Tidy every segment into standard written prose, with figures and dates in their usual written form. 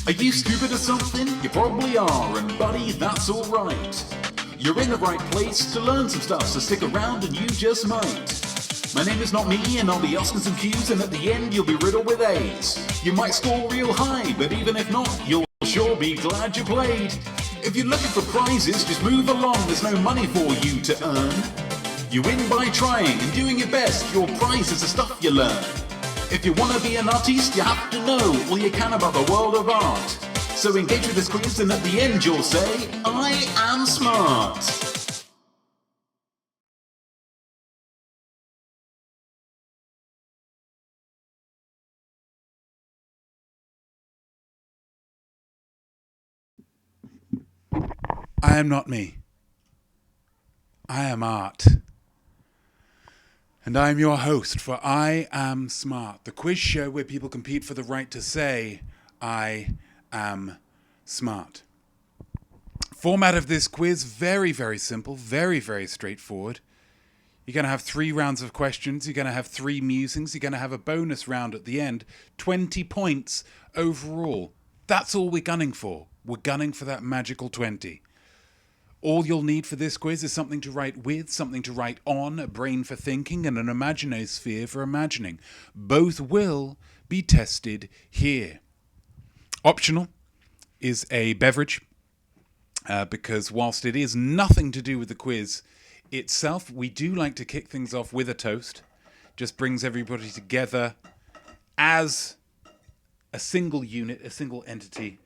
Are you stupid or something? You probably are, and buddy, that's alright. You're in the right place to learn some stuff, so stick around and you just might. My name is Notme, and I'll be asking some Q's, and at the end you'll be riddled with A's. You might score real high, but even if not, you'll sure be glad you played. If you're looking for prizes, just move along, there's no money for you to earn. You win by trying and doing your best, your prize is the stuff you learn. If you want to be an artiste, you have to know all you can about the world of art. So engage with this quiz, and at the end you'll say, I am smart. I am not me. I am art. And I am your host for I Am Smart, the quiz show where people compete for the right to say, I am smart. Format of this quiz, very, very simple, very, very straightforward. You're going to have 3 rounds of questions. You're going to have 3 musings. You're going to have a bonus round at the end. 20 points overall. That's all we're gunning for. We're gunning for that magical 20. All you'll need for this quiz is something to write with, something to write on, a brain for thinking, and an imaginosphere for imagining. Both will be tested here. Optional is a beverage, because whilst it is nothing to do with the quiz itself, we do like to kick things off with a toast. Just brings everybody together as a single unit, a single entity,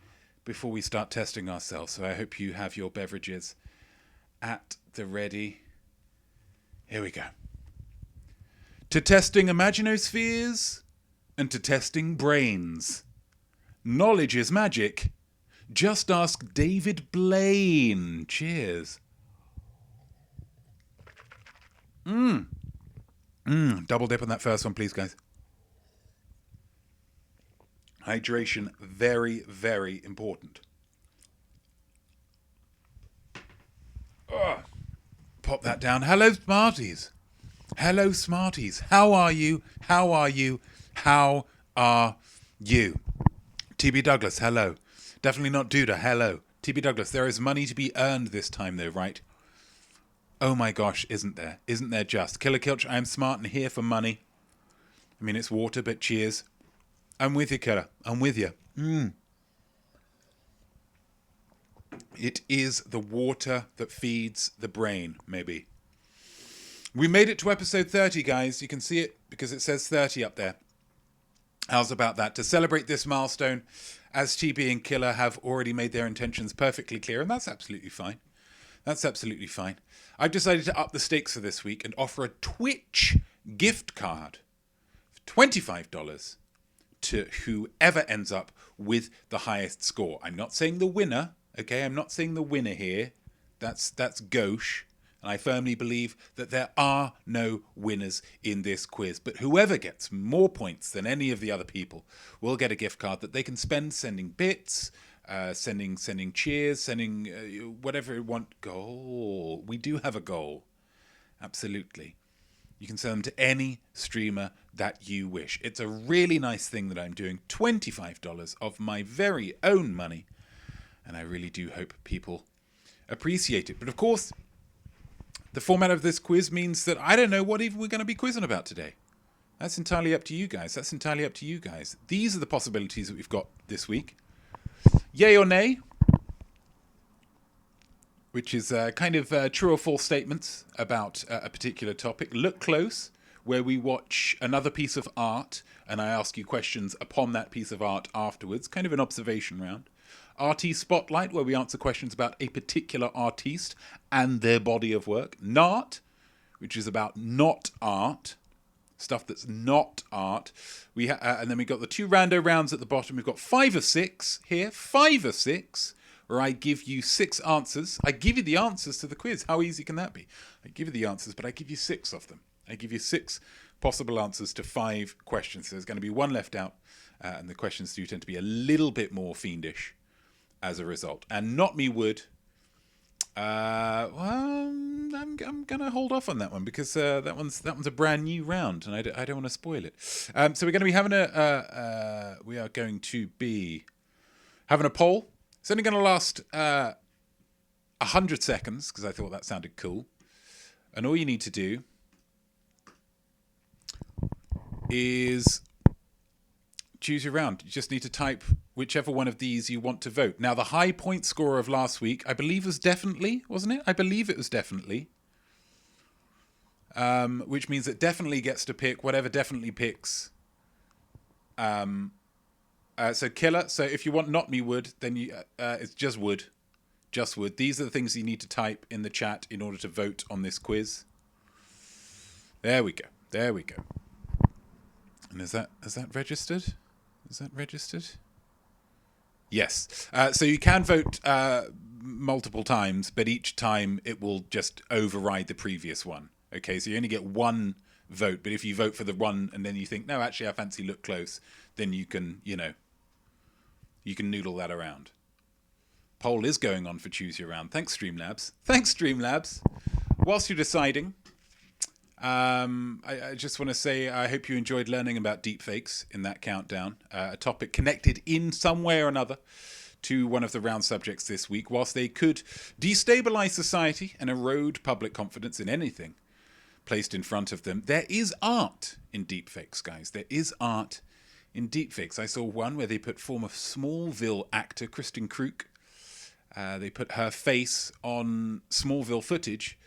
before we start testing ourselves. So I hope you have your beverages at the ready. Here we go. To testing imaginospheres and to testing brains. Knowledge is magic. Just ask David Blaine. Cheers. Double dip on that first one, please, guys. Hydration, very, very important. Pop that down. Hello, Smarties. Hello, Smarties. How are you? How are you? How are you? TB Douglas, hello. Definitely not Duda, hello. TB Douglas, there is money to be earned this time though, right? Oh my gosh, isn't there? Isn't there just? Killer Kilch, I am smart and here for money. I mean, it's water, but cheers. I'm with you, Killer. I'm with you. It is the water that feeds the brain, maybe. We made it to episode 30, guys. You can see it because it says 30 up there. How's about that? To celebrate this milestone, as TB and Killer have already made their intentions perfectly clear, and that's absolutely fine. That's absolutely fine. I've decided to up the stakes for this week and offer a Twitch gift card for $25 to whoever ends up with the highest score. I'm not saying the winner, okay? I'm not saying the winner here. That's gauche. And I firmly believe that there are no winners in this quiz. But whoever gets more points than any of the other people will get a gift card that they can spend sending bits, sending cheers, sending whatever you want. Goal. We do have a goal. Absolutely. You can send them to any streamer that you wish. It's a really nice thing that I'm doing. $25 of my very own money. And I really do hope people appreciate it. But of course, the format of this quiz means that I don't know what even we're going to be quizzing about today. That's entirely up to you guys. These are the possibilities that we've got this week. Yay or nay, which is kind of true or false statements about a particular topic. Look close, where we watch another piece of art and I ask you questions upon that piece of art afterwards. Kind of an observation round. Artiste Spotlight, where we answer questions about a particular artiste and their body of work. Nart, which is about not art, stuff that's not art. And then we got the 2 rando rounds at the bottom. We've got 5 of 6 here, 5 of 6, where I give you 6 answers. I give you the answers to the quiz. How easy can that be? I give you the answers, but I give you 6 of them. I give you 6 possible answers to 5 questions. So there's going to be 1 left out, and the questions do tend to be a little bit more fiendish as a result. And Not Me Would, I'm going to hold off on that one because that one's a brand new round and I don't want to spoil it. So we're going to be having we are going to be having a poll. It's only going to last 100 seconds because I thought that sounded cool. And all you need to do is choose your round. You just need to type whichever one of these you want to vote. Now, the high point scorer of last week, I believe was definitely, wasn't it? I believe it was definitely. Which means that definitely gets to pick whatever definitely picks. So killer. So if you want Notme Wood, then it's just wood. Just wood. These are the things you need to type in the chat in order to vote on this quiz. There we go. There we go. And is that registered? Is that registered? Yes. So you can vote multiple times, but each time it will just override the previous one. Okay, so you only get one vote, but if you vote for the one and then you think, no, actually I fancy look close, then you can, you can noodle that around. Poll is going on for Choose Your Round. Thanks, Streamlabs. Thanks, Streamlabs. Whilst you're deciding, I just want to say I hope you enjoyed learning about deepfakes in that countdown, a topic connected in some way or another to one of the round subjects this week. Whilst they could destabilize society and erode public confidence in anything placed in front of them, there is art in deepfakes, guys. There is art in deepfakes. I saw one where they put former Smallville actor Kristen Kruk. They put her face on Smallville footage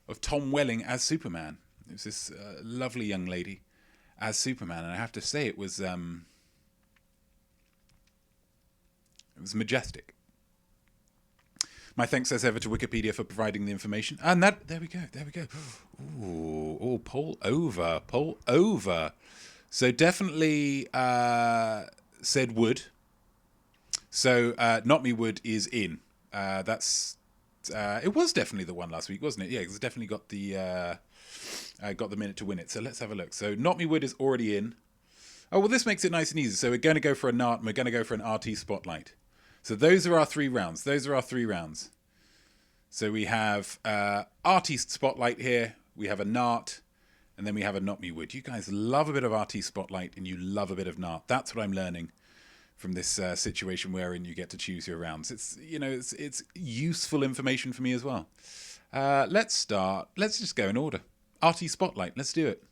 of Tom Welling as Superman. It was this lovely young lady as Superman, and I have to say it was majestic. My thanks as ever to Wikipedia for providing the information. And there we go. Ooh, poll over. So definitely said wood. So Notme Wood is in. It was definitely the one last week, wasn't it? Yeah, it's definitely got the minute to win it. So let's have a look. So Notme Wood is already in. Oh, well, this makes it nice and easy. So we're going to go for a NART and we're going to go for an RT Spotlight. So those are our 3 rounds. So we have Artist Spotlight here. We have a NART. And then we have a Notme Wood. You guys love a bit of Artist Spotlight and you love a bit of NART. That's what I'm learning from this situation wherein you get to choose your rounds. It's useful information for me as well. Let's start. Let's just go in order. Artist Spotlight. Let's do it.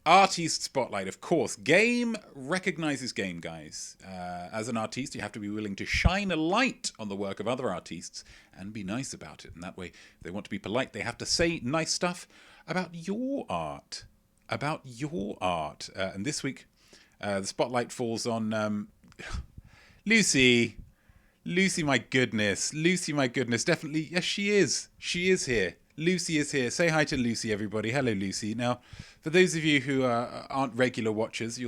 Artist Spotlight, of course. Game recognizes game, guys. As an artiste, you have to be willing to shine a light on the work of other artists and be nice about it. And that way, if they want to be polite, they have to say nice stuff about your art. And this week, the spotlight falls on Lucy. Lucy, my goodness. Definitely. Yes, she is. She is here. Lucy is here. Say hi to Lucy, everybody. Hello, Lucy. Now, for those of you who aren't regular watchers,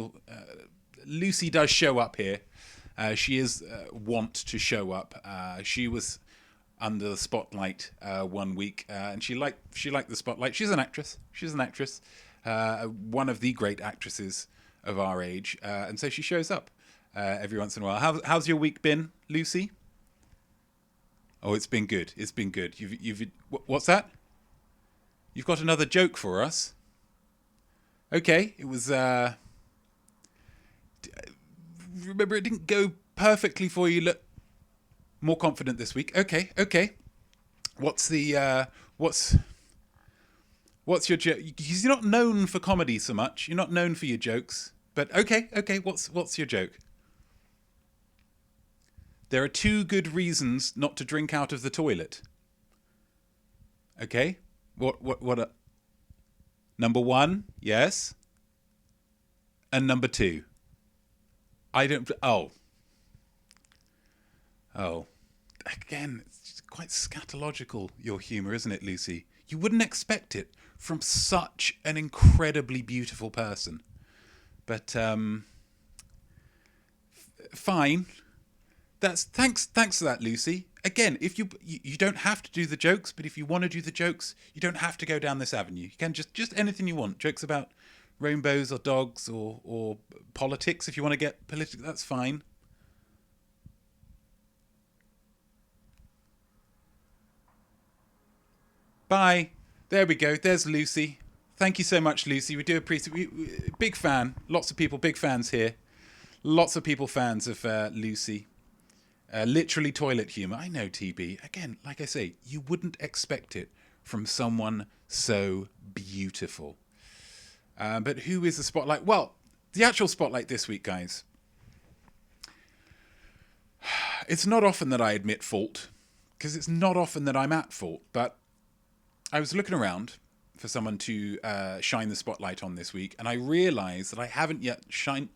Lucy does show up here. She is wont to show up. She was under the spotlight one week, and she liked the spotlight. She's an actress. One of the great actresses of our age, and so she shows up every once in a while. How's your week been, Lucy? Oh, it's been good. You've what's that? You've got another joke for us? Okay, it was. Remember, it didn't go perfectly for you. Look more confident this week. Okay. What's your joke? You're not known for comedy so much. You're not known for your jokes. But okay. What's your joke? There are 2 good reasons not to drink out of the toilet. Okay. What? Number 1, yes. And number 2. I don't. Oh. Again, it's just quite scatological, your humour, isn't it, Lucy? You wouldn't expect it from such an incredibly beautiful person. But fine. Thanks for that, Lucy. Again, if you don't have to do the jokes, but if you want to do the jokes, you don't have to go down this avenue. You can just anything you want. Jokes about rainbows or dogs or politics. If you want to get political, that's fine. Bye. There we go. There's Lucy. Thank you so much, Lucy. We do appreciate. Big fan. Lots of people, big fans here. Lots of people fans of Lucy. Literally toilet humour. I know, TB. Again, like I say, you wouldn't expect it from someone so beautiful. But who is the spotlight? Well, the actual spotlight this week, guys. It's not often that I admit fault, because it's not often that I'm at fault. But I was looking around for someone to shine the spotlight on this week, and I realised that I haven't yet shone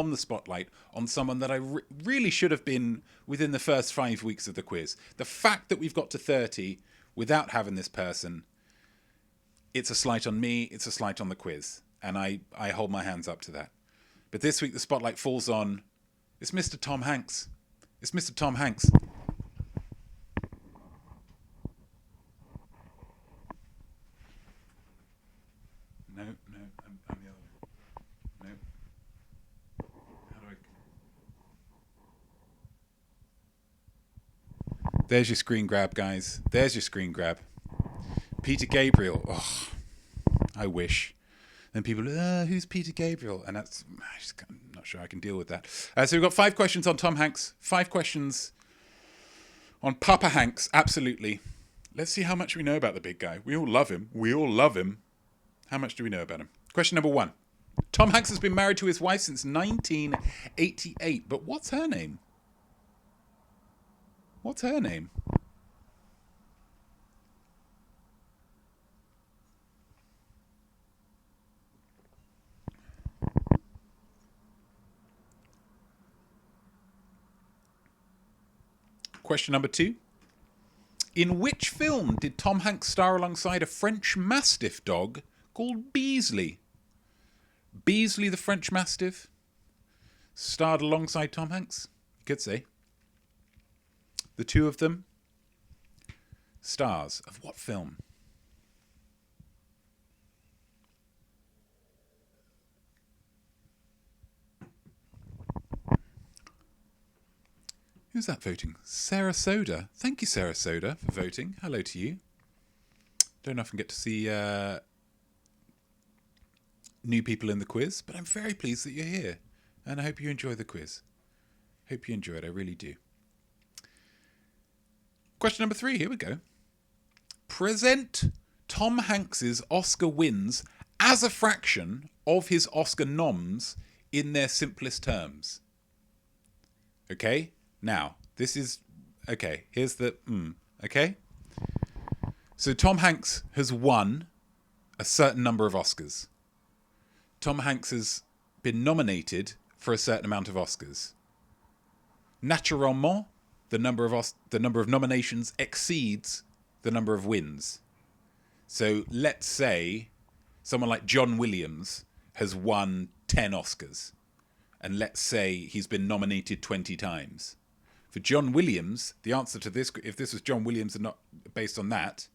the spotlight on someone that I really should have been within the first 5 weeks of the quiz. The fact that we've got to 30 without having this person, it's a slight on me, it's a slight on the quiz, and I hold my hands up to that. But this week the spotlight falls on, it's Mr. Tom Hanks. It's Mr. Tom Hanks. No, I'm the other way. No. How do I... There's your screen grab, guys. There's your screen grab. Peter Gabriel. Oh, I wish. Then people, who's Peter Gabriel? And I'm not sure I can deal with that. So we've got 5 questions on Tom Hanks. 5 questions on Papa Hanks. Absolutely. Let's see how much we know about the big guy. We all love him. We all love him. How much do we know about him? Question number 1. Tom Hanks has been married to his wife since 1988. But what's her name? What's her name? Question number 2. In which film did Tom Hanks star alongside a French Mastiff dog called Beasley? Beasley the French Mastiff starred alongside Tom Hanks. You could say. The two of them, stars of what film? Who's that voting? Sarah Soda. Thank you, Sarah Soda, for voting. Hello to you. Don't often get to see new people in the quiz, but I'm very pleased that you're here. And I hope you enjoy the quiz. Hope you enjoy it. I really do. Question number 3. Here we go. Present Tom Hanks's Oscar wins as a fraction of his Oscar noms in their simplest terms. Okay? Now, this is... Okay, here's the... Okay? So Tom Hanks has won a certain number of Oscars. Tom Hanks has been nominated for a certain amount of Oscars. Naturellement, the number of nominations exceeds the number of wins. So let's say someone like John Williams has won 10 Oscars. And let's say he's been nominated 20 times. For John Williams, the answer to this, if this was John Williams and not based on that,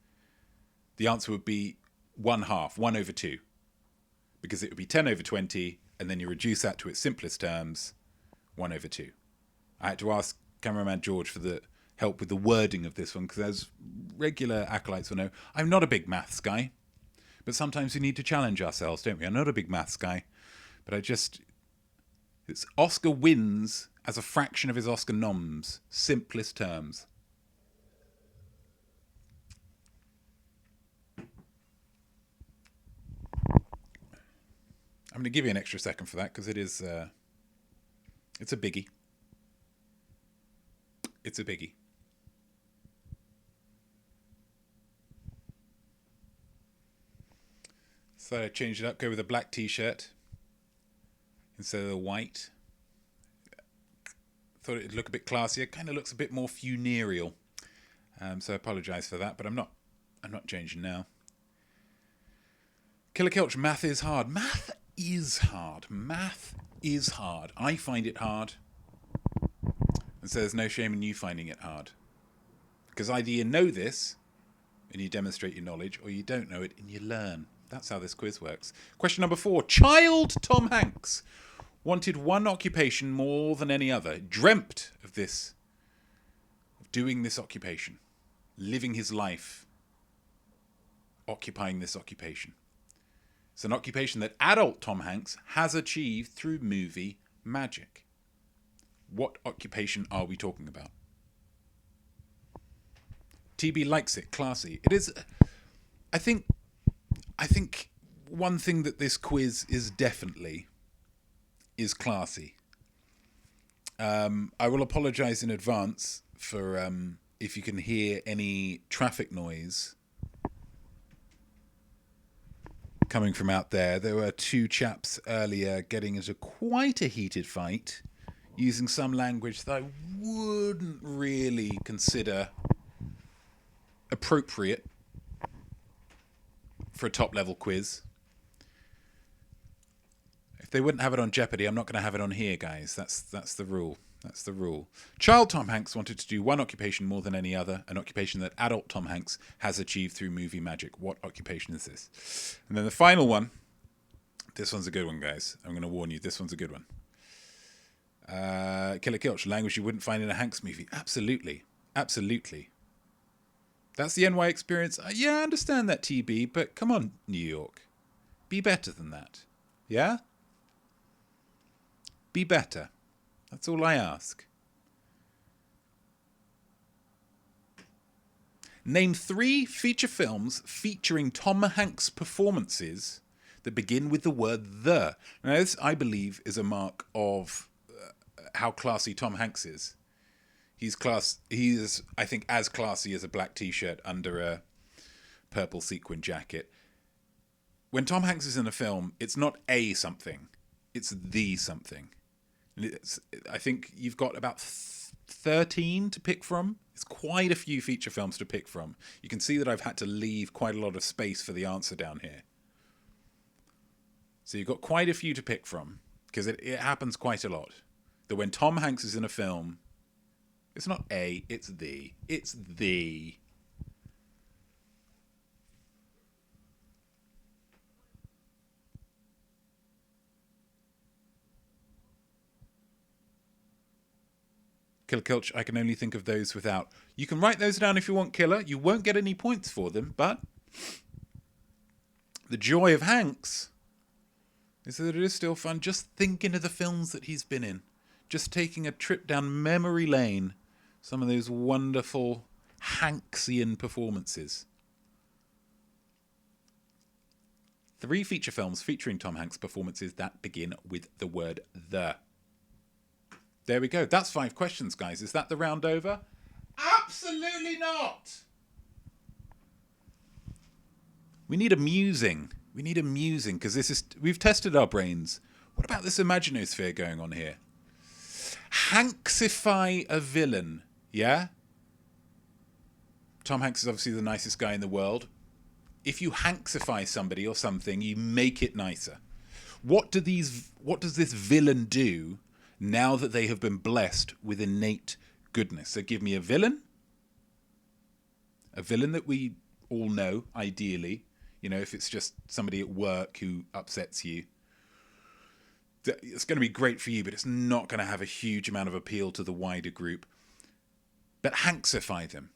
the answer would be 1/2, 1 over 2. Because it would be 10 over 20, and then you reduce that to its simplest terms, 1 over 2. I had to ask cameraman George for the help with the wording of this one, because as regular acolytes will know, I'm not a big maths guy. But sometimes we need to challenge ourselves, don't we? I'm not a big maths guy. But it's Oscar wins as a fraction of his Oscar noms. Simplest terms. I'm going to give you an extra second for that because it's a biggie. It's a biggie. So I changed it up, go with a black t-shirt instead of the white. Thought it'd look a bit classier. It kind of looks a bit more funereal. So I apologise for that, but I'm not changing now. Killer Kelch, math is hard. Math is hard. Math is hard. I find it hard. And so there's no shame in you finding it hard. Because either you know this and you demonstrate your knowledge, or you don't know it and you learn. That's how this quiz works. Question number 4. Child Tom Hanks wanted one occupation more than any other. Dreamt of this. Of doing this occupation. Living his life. Occupying this occupation. It's an occupation that adult Tom Hanks has achieved through movie magic. What occupation are we talking about? TB likes it. Classy. It is. I think one thing that this quiz is definitely is classy. I will apologise in advance for if you can hear any traffic noise coming from out there. There were two chaps earlier getting into quite a heated fight using some language that I wouldn't really consider appropriate for a top level quiz. If they wouldn't have it on Jeopardy, I'm not going to have it on here, guys. That's the rule. That's the rule. Child Tom Hanks wanted to do one occupation more than any other, an occupation that adult Tom Hanks has achieved through movie magic. What occupation is this? And then the final one. This one's a good one, guys. I'm going to warn you. This one's a good one. Killer Kilch, language you wouldn't find in a Hanks movie. Absolutely. Absolutely. That's the NY experience. Yeah, I understand that, TB, but come on, New York. Be better than that. Yeah? Be better. That's all I ask. Name 3 feature films featuring Tom Hanks performances that begin with the word the. Now, this, I believe, is a mark of how classy Tom Hanks is. He is, I think, as classy as a black t-shirt under a purple sequin jacket. When Tom Hanks is in a film, it's not a something. It's the something. I think you've got about 13 to pick from. It's quite a few feature films to pick from. You can see that I've had to leave quite a lot of space for the answer down here. So you've got quite a few to pick from, because it happens quite a lot. That when Tom Hanks is in a film, it's not a, it's the. It's the. Killer Kilch, I can only think of those without. You can write those down if you want, Killer. You won't get any points for them, but the joy of Hanks is that it is still fun just thinking of the films that he's been in. Just taking a trip down memory lane. Some of those wonderful Hanksian performances. 3 feature films featuring Tom Hanks performances that begin with the word the. There we go. That's 5 questions, guys. Is that the round over? Absolutely not! We need a musing. We need a musing, because we've tested our brains. What about this imaginosphere going on here? Hanksify a villain, yeah? Tom Hanks is obviously the nicest guy in the world. If you Hanksify somebody or something, you make it nicer. What does this villain do now that they have been blessed with innate goodness? So give me a villain that we all know, ideally. You know, if it's just somebody at work who upsets you, it's going to be great for you, but it's not going to have a huge amount of appeal to the wider group. But Hanksify them.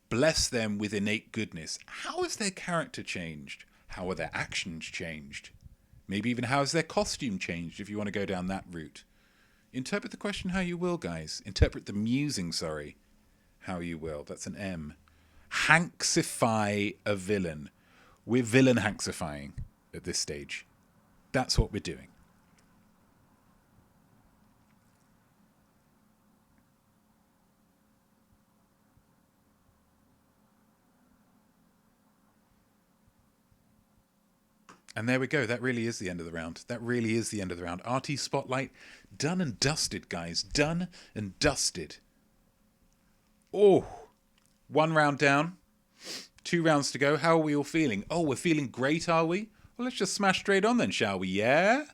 Bless them with innate goodness. How has their character changed? How are their actions changed? Maybe even how has their costume changed, if you want to go down that route. Interpret the question how you will, guys. Interpret the musing, how you will. That's an M. Hanksify a villain. We're villain Hanksifying at this stage. That's what we're doing. And there we go. That really is the end of the round. That really is the end of the round. RT Spotlight, done and dusted, guys. Done and dusted. Oh, 1 round down. 2 rounds to go. How are we all feeling? Oh, we're feeling great, are we? Well, let's just smash straight on then, shall we? Yeah?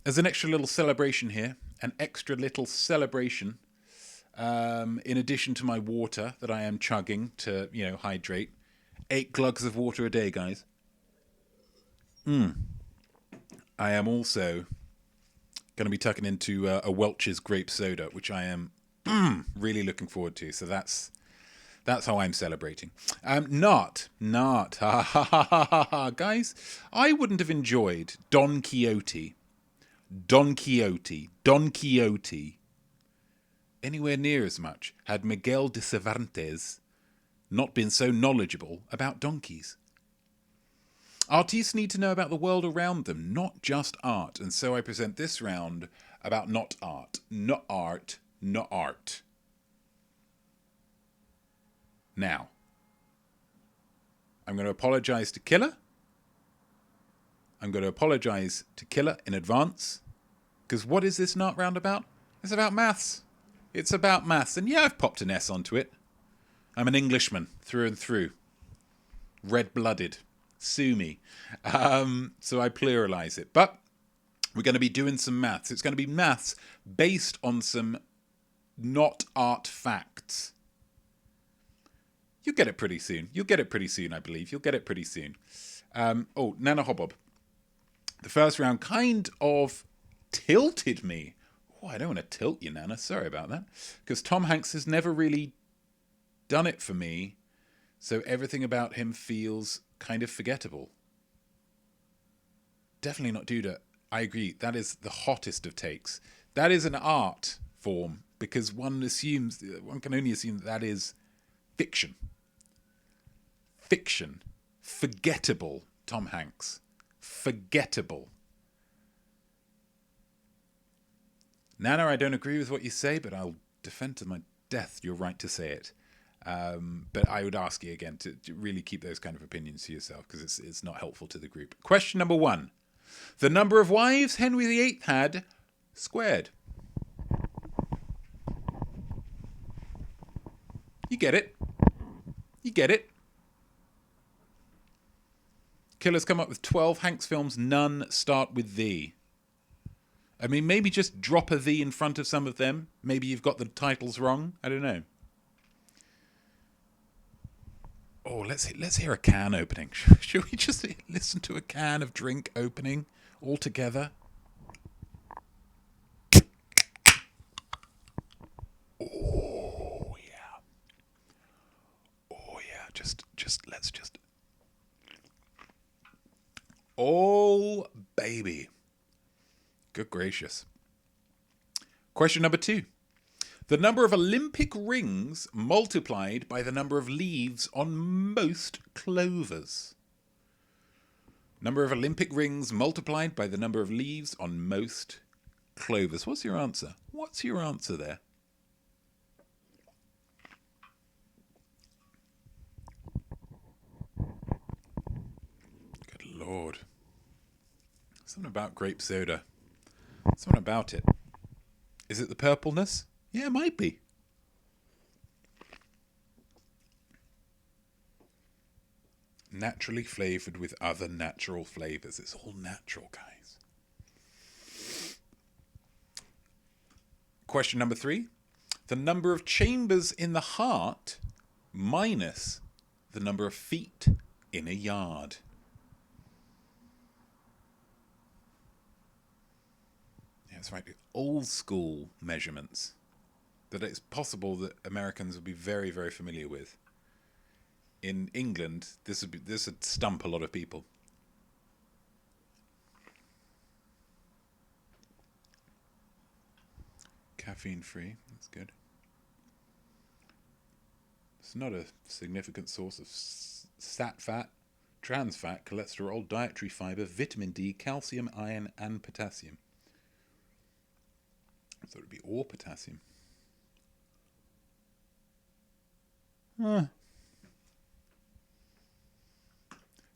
As an extra little celebration here, in addition to my water that I am chugging to, hydrate. 8 glugs of water a day, guys. I am also going to be tucking into a Welch's grape soda, which I am really looking forward to. So that's That's how I'm celebrating. Not. Ha ha ha ha ha ha. Guys, I wouldn't have enjoyed Don Quixote anywhere near as much had Miguel de Cervantes not been so knowledgeable about donkeys. Artists need to know about the world around them, not just art, and so I present this round about not art. Not art, not art. Now, I'm going to apologise to Killer. I'm going to apologise to Killer in advance, because what is this not round about? It's about maths. It's about maths, and yeah, I've popped an S onto it. I'm an Englishman through and through. Red-blooded. Sue me. So I pluralise it. But we're going to be doing some maths. It's going to be maths based on some not art facts. You'll get it pretty soon. You'll get it pretty soon, I believe. You'll get it pretty soon. Nana Hobbob. The first round kind of tilted me. Oh, I don't want to tilt you, Nana. Sorry about that. Because Tom Hanks has never really done it for me. So everything about him feels kind of forgettable. Definitely not Duda. I agree. That is the hottest of takes. That is an art form because one can only assume that is fiction. Fiction. Forgettable, Tom Hanks. Forgettable. Nana, I don't agree with what you say, but I'll defend to my death your right to say it. But I would ask you again to really keep those kind of opinions to yourself because it's not helpful to the group. Question number 1. The number of wives Henry VIII had squared. You get it. You get it. Killer's come up with 12 Hanks films. None start with "the." I mean, maybe just drop a "the" in front of some of them. Maybe you've got the titles wrong. I don't know. Oh, let's hear a can opening. Should we just listen to a can of drink opening all together? Oh yeah. Oh yeah. Let's just. Oh baby. Good gracious. Question number 2. The number of Olympic rings multiplied by the number of leaves on most clovers. Number of Olympic rings multiplied by the number of leaves on most clovers. What's your answer? What's your answer there? Good Lord. Something about grape soda. Something about it. Is it the purpleness? Yeah, it might be. Naturally flavoured with other natural flavours. It's all natural, guys. Question number 3. The number of chambers in the heart minus the number of feet in a yard. Yeah, that's right. Old school measurements that it's possible that Americans would be very, very familiar with. In England, this would stump a lot of people. Caffeine free, that's good. It's not a significant source of sat fat, trans fat, cholesterol, dietary fiber, vitamin D, calcium, iron, and potassium. So it would be all potassium.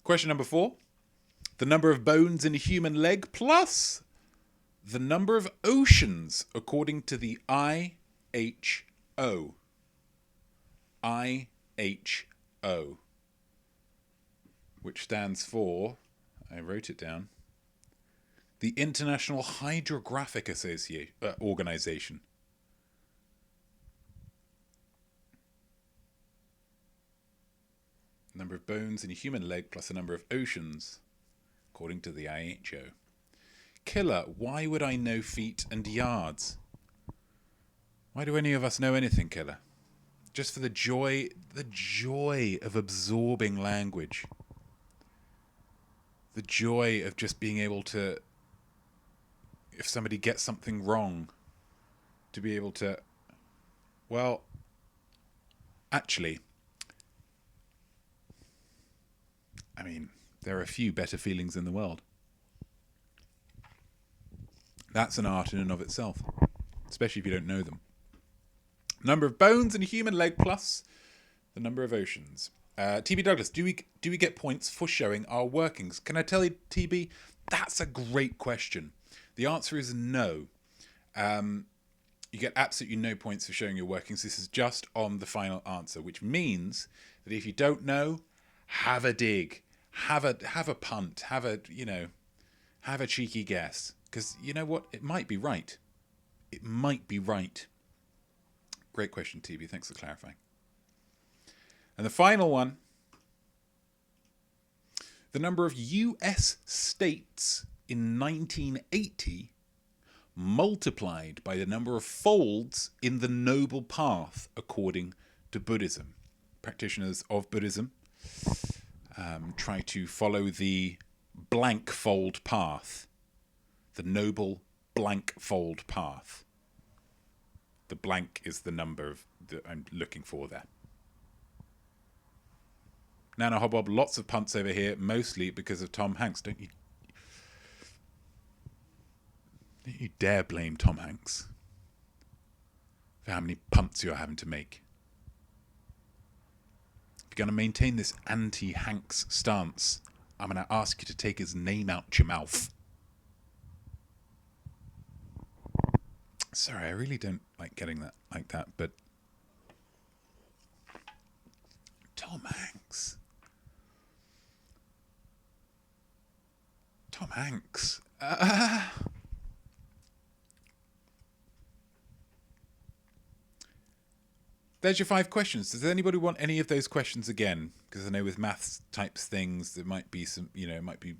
Question number 4. The number of bones in a human leg plus the number of oceans according to the IHO. IHO. Which stands for, I wrote it down, the International Hydrographic Organization. Number of bones in a human leg plus the number of oceans, according to the IHO. Killer, why would I know feet and yards? Why do any of us know anything, Killer? just for the joy of absorbing language. The joy of just being able to, if somebody gets something wrong, to be able to, well, actually, I mean, there are a few better feelings in the world. That's an art in and of itself, especially if you don't know them. Number of bones in a human leg plus the number of oceans. TB Douglas, do we get points for showing our workings? Can I tell you, TB, that's a great question. The answer is no. You get absolutely no points for showing your workings. This is just on the final answer, which means that if you don't know, have a dig, have a punt, have a cheeky guess, because you know what, it might be right. It might be right. Great question, TB. Thanks for clarifying. And the final one, the number of US states in 1980 multiplied by the number of folds in the Noble Path according to Buddhism. Practitioners of Buddhism try to follow the blank fold path, the Noble blank fold path. The blank is the number that I'm looking for there. Nana Hobbob, lots of punts over here, mostly because of Tom Hanks. Don't you dare blame Tom Hanks for how many punts you're having to make. If you're going to maintain this anti-Hanks stance, I'm going to ask you to take his name out your mouth. Sorry, I really don't like getting that like that, but Tom Hanks. Tom Hanks. There's your 5 questions. Does anybody want any of those questions again? Because I know with maths types things, there might be some, it might be,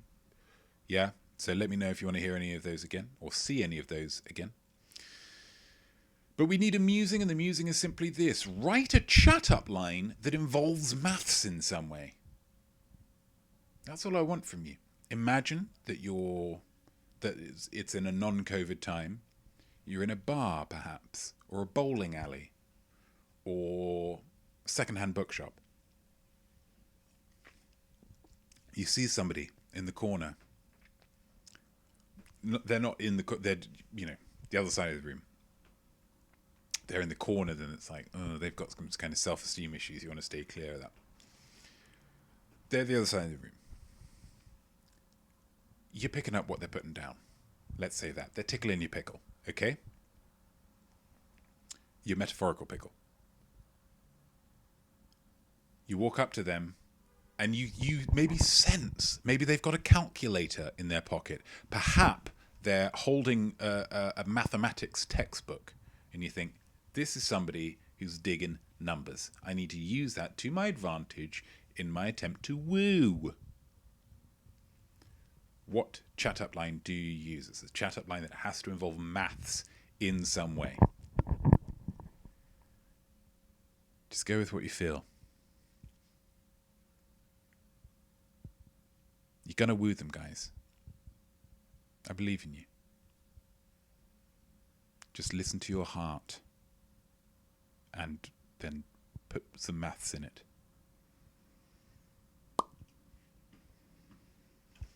yeah. So let me know if you want to hear any of those again or see any of those again. But we need a musing, and the musing is simply this. Write a chat-up line that involves maths in some way. That's all I want from you. Imagine that it's in a non-COVID time. You're in a bar, perhaps, or a bowling alley, or a second-hand bookshop. You see somebody in the corner. They're not in they're, the other side of the room. They're in the corner, then it's like, oh, they've got some kind of self-esteem issues. You want to stay clear of that. They're the other side of the room. You're picking up what they're putting down. Let's say that. They're tickling your pickle, okay? Your metaphorical pickle. You walk up to them, and you maybe sense, maybe they've got a calculator in their pocket. Perhaps they're holding a mathematics textbook, and you think, this is somebody who's digging numbers. I need to use that to my advantage in my attempt to woo. What chat-up line do you use? It's a chat-up line that has to involve maths in some way. Just go with what you feel. You're going to woo them, guys. I believe in you. Just listen to your heart. And then put some maths in it.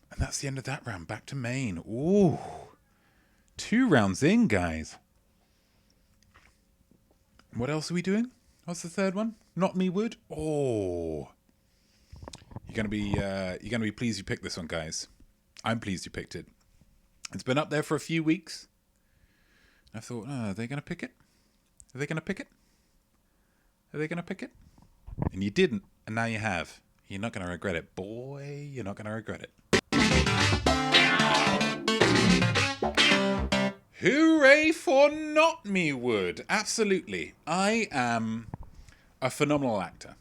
And that's the end of that round. Back to Maine. Ooh. 2 rounds in, guys. What else are we doing? What's the third one? Notme Wood. Oh. You're gonna be pleased you picked this one, guys. I'm pleased you picked it. It's been up there for a few weeks. I thought, are they gonna pick it? Are they gonna pick it? Are they gonna pick it? And you didn't, and now you have. You're not gonna regret it, boy. You're not gonna regret it. Hooray for Notme Wood! Absolutely. I am a phenomenal actor.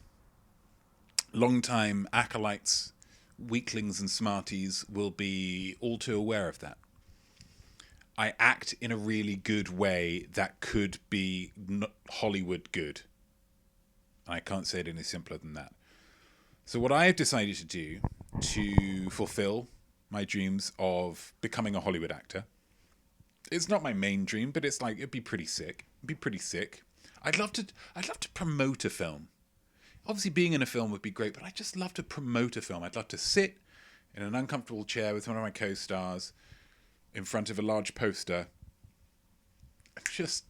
Long-time acolytes, weaklings and smarties will be all too aware of that. I act in a really good way that could be Hollywood good. I can't say it any simpler than that. So what I have decided to do to fulfill my dreams of becoming a Hollywood actor, it's not my main dream, but it's like, it'd be pretty sick. I'd love to promote a film. Obviously being in a film would be great, but I'd just love to promote a film. I'd love to sit in an uncomfortable chair with one of my co-stars in front of a large poster. Just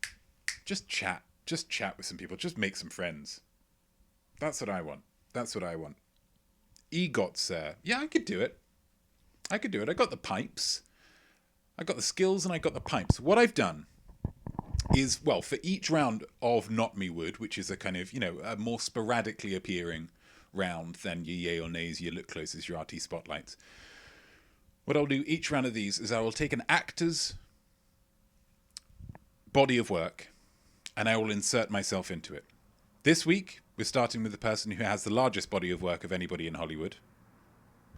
chat with some people. Just make some friends. That's what I want. EGOTs, yeah, I could do it. I got the pipes. I got the skills and I got the pipes. What I've done is, well, for each round of Notme Wood, which is a kind of, a more sporadically appearing round than your yay or nays, your look closes, your RT spotlights. What I'll do each round of these is I will take an actor's body of work and I will insert myself into it. This week, we're starting with the person who has the largest body of work of anybody in Hollywood,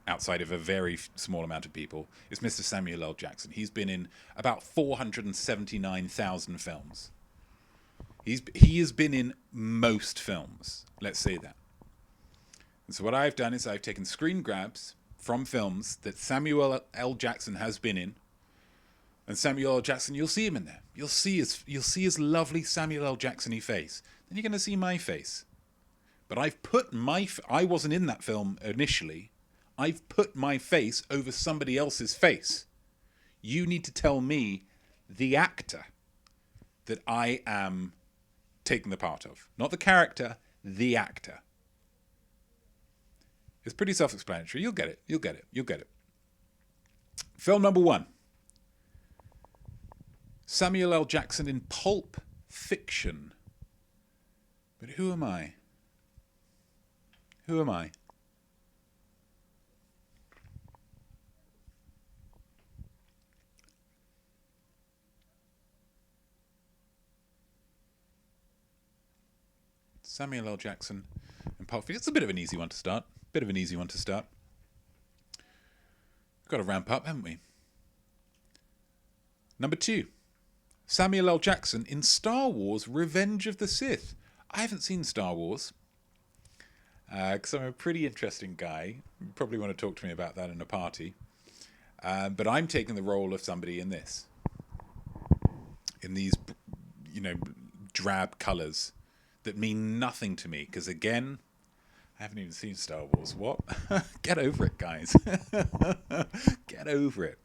outside of a very small amount of people. It's Mr. Samuel L. Jackson. He's been in about 479,000 films. He has been in most films, let's say that. And so what I've done is I've taken screen grabs from films that Samuel L. Jackson has been in. And Samuel L. Jackson, you'll see him in there. You'll see his lovely Samuel L. Jackson-y face. Then you're going to see my face. But I wasn't in that film initially. I've put my face over somebody else's face. You need to tell me, the actor, that I am taking the part of. Not the character, the actor. It's pretty self-explanatory. You'll get it. Film number 1. Samuel L. Jackson in Pulp Fiction. But who am I? Samuel L. Jackson in Pulp Fiction. It's a bit of an easy one to start. We've got to ramp up, haven't we? Number 2. Samuel L. Jackson in Star Wars Revenge of the Sith. I haven't seen Star Wars because I'm a pretty interesting guy. You probably want to talk to me about that in a party. But I'm taking the role of somebody in this. In these, drab colours that mean nothing to me. Because again, I haven't even seen Star Wars. What? Get over it, guys. Get over it.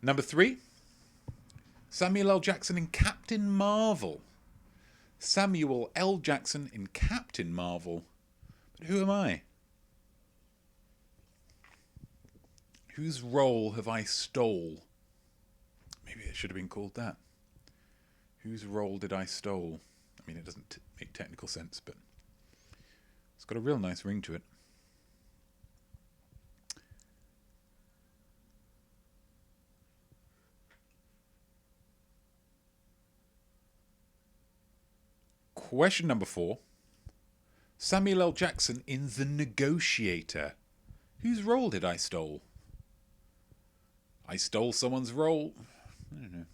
Number 3, Samuel L. Jackson in Captain Marvel. Samuel L. Jackson in Captain Marvel. But who am I? Whose role have I stole? Maybe it should have been called that. Whose role did I stole? I mean, it doesn't make technical sense, but it's got a real nice ring to it. Question number 4. Samuel L. Jackson in The Negotiator. Whose role did I stole? I stole someone's role. I don't know.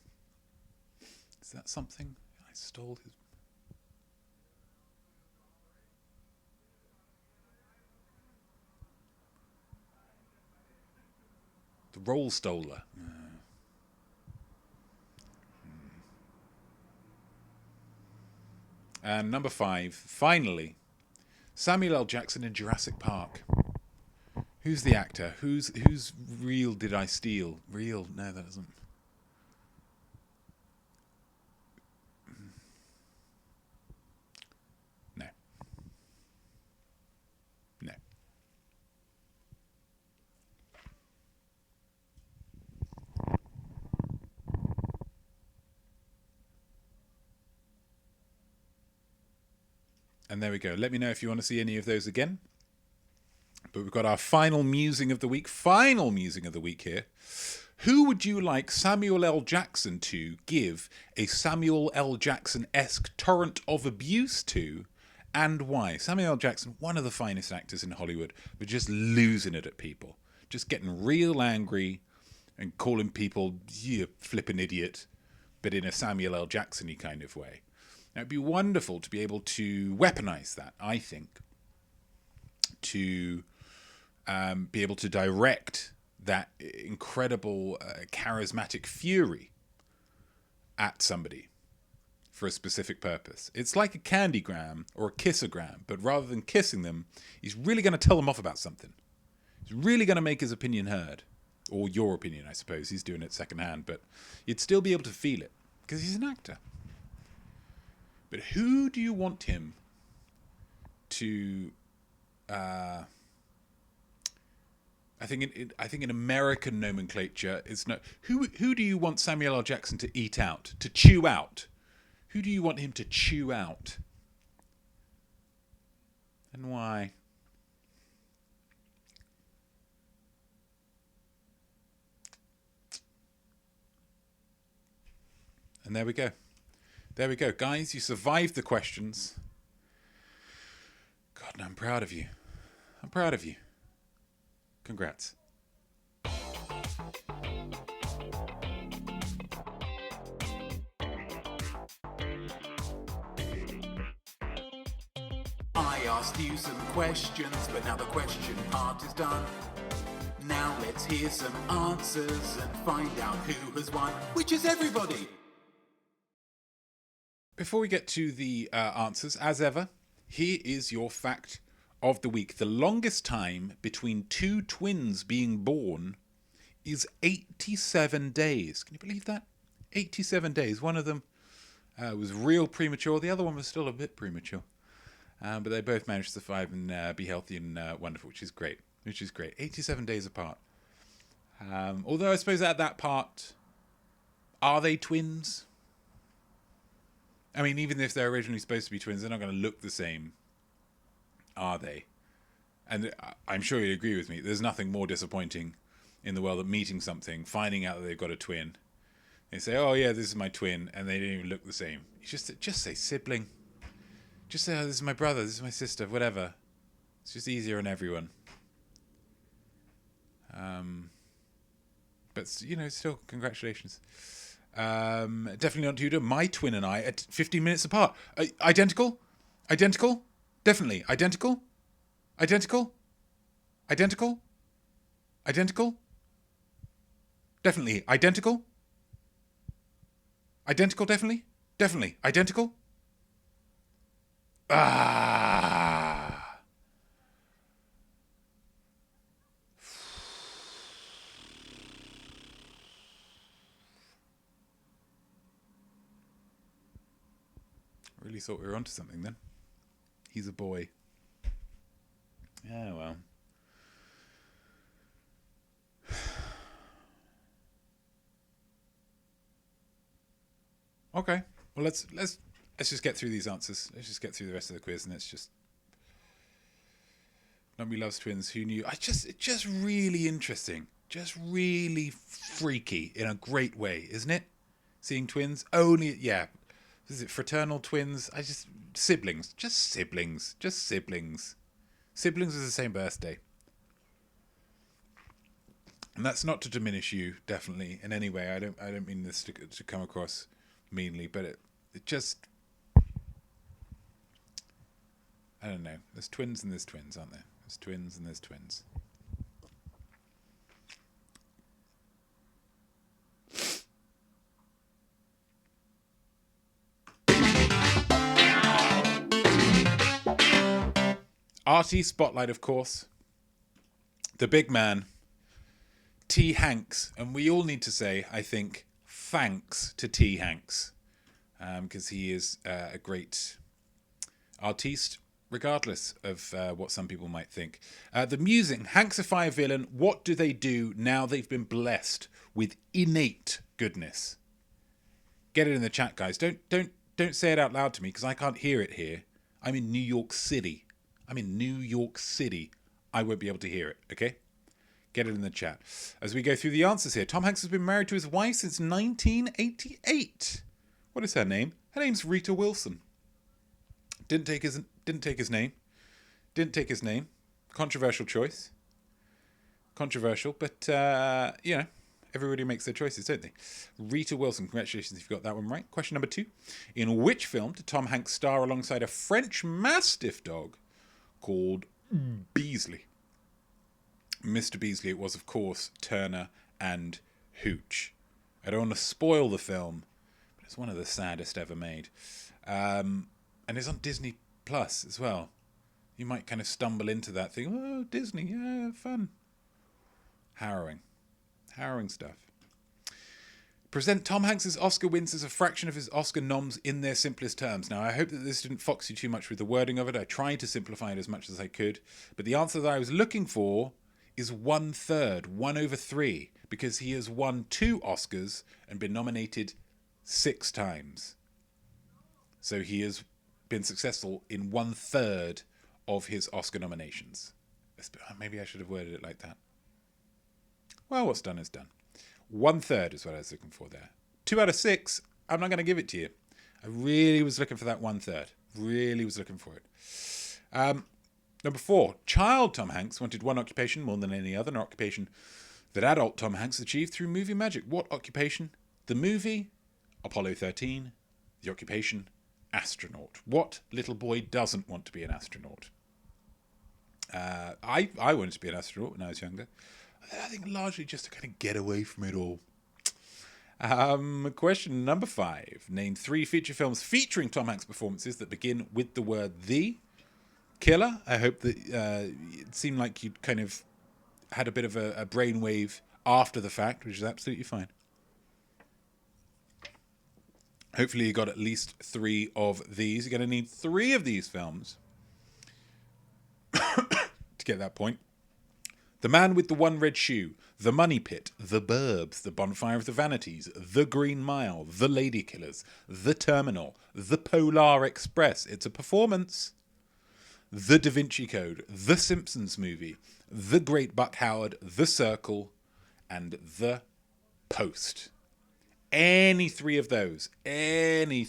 Is that something? I stole his... The role stoler. And number 5, finally, Samuel L. Jackson in Jurassic Park. Who's the actor? Whose reel did I steal? Reel? No, that doesn't. No. And there we go. Let me know if you want to see any of those again. But we've got our final musing of the week. Here. Who would you like Samuel L. Jackson to give a Samuel L. Jackson-esque torrent of abuse to, and why? Samuel L. Jackson, one of the finest actors in Hollywood, but just losing it at people. just getting real angry and calling people, you flippin' idiot, but in a Samuel L. Jackson-y kind of way. Now, it'd be wonderful to be able to weaponize that, I think, to be able to direct that incredible charismatic fury at somebody for a specific purpose. It's like a candygram or a kissogram, but rather than kissing them, he's really going to tell them off about something. He's really going to make his opinion heard. Or your opinion, I suppose. He's doing it secondhand, but you'd still be able to feel it because he's an actor. But who do you want him to... I think in American nomenclature, it's no. Who do you want Samuel L. Jackson to eat out, to chew out? Who do you want him to chew out? And why? And there we go. There we go. Guys, you survived the questions. God, I'm proud of you. I'm proud of you. Congrats. I asked you some questions, but now the question part is done. Now let's hear some answers and find out who has won, which is everybody. Before we get to the answers, as ever, here is your fact of the week. The longest time between two twins being born is 87 days. Can you believe that? 87 days. One of them was real premature. The other one was still a bit premature. But they both managed to survive and be healthy and wonderful, which is great. 87 days apart. Although I suppose at that part, are they twins? I mean, even if they're originally supposed to be twins, they're not going to look the same, are they? And I'm sure you'd agree with me. There's nothing more disappointing in the world than meeting something, finding out that they've got a twin. They say, "Oh yeah, this is my twin," and they don't even look the same. You just say sibling. Just say, "Oh, this is my brother. This is my sister." Whatever. It's just easier on everyone. But still, congratulations. Definitely not Tudor. My twin and I at 15 minutes apart. Identical? Definitely. Identical? Definitely? Identical? Definitely. Identical? Ah. Really thought we were onto something then. He's a boy. Yeah, well. Okay. Well, let's just get through these answers. Let's just get through the rest of the quiz, and let's just. Nobody loves twins. Who knew? It's just really interesting. Just really freaky in a great way, isn't it? Seeing twins. Yeah. Is it fraternal twins? Siblings. Just siblings. Siblings is the same birthday. And that's not to diminish you, definitely, in any way. I don't mean this to come across meanly, but it just... I don't know. There's twins and there's twins, aren't there? There's twins and there's twins. Artie Spotlight, of course. The big man, T. Hanks. And we all need to say, I think, thanks to T. Hanks. Because he is a great artiste, regardless of what some people might think. The music, Hanksify villain, what do they do now they've been blessed with innate goodness? Get it in the chat, guys. Don't say it out loud to me, because I can't hear it here. I'm in New York City. I won't be able to hear it, okay? Get it in the chat. As we go through the answers here, Tom Hanks has been married to his wife since 1988. What is her name? Her name's Rita Wilson. Didn't take his name. Controversial choice. Controversial, but, you know, everybody makes their choices, don't they? Rita Wilson, congratulations if you got that one right. Question number 2. In which film did Tom Hanks star alongside a French Mastiff dog called Beasley? Mr. Beasley, it was, of course, Turner and Hooch. I don't want to spoil the film, but it's one of the saddest ever made. And it's on Disney Plus as well. You might kind of stumble into that thing. Oh, Disney, yeah, fun. Harrowing stuff. Present Tom Hanks's Oscar wins as a fraction of his Oscar noms in their simplest terms. Now, I hope that this didn't fox you too much with the wording of it. I tried to simplify it as much as I could. But the answer that I was looking for is 1/3, 1/3, because he has won 2 Oscars and been nominated 6 times. So he has been successful in 1/3 of his Oscar nominations. Maybe I should have worded it like that. Well, what's done is done. 1/3 is what I was looking for there. 2 out of 6, I'm not going to give it to you. I really was looking for that 1/3. Really was looking for it. Number 4, child Tom Hanks wanted one occupation more than any other, an occupation that adult Tom Hanks achieved through movie magic. What occupation? The movie, Apollo 13. The occupation, astronaut. What little boy doesn't want to be an astronaut? I wanted to be an astronaut when I was younger. I think largely just to kind of get away from it all. Question number 5. Name 3 feature films featuring Tom Hanks performances that begin with the word the. Killer, I hope that it seemed like you'd kind of had a bit of a brainwave after the fact, which is absolutely fine. Hopefully you got at least 3 of these. You're going to need 3 of these films to get that point. The Man with the One Red Shoe, The Money Pit, The Burbs, The Bonfire of the Vanities, The Green Mile, The Lady Killers, The Terminal, The Polar Express. It's a performance. The Da Vinci Code, The Simpsons Movie, The Great Buck Howard, The Circle, and The Post. Any 3 of those, and you're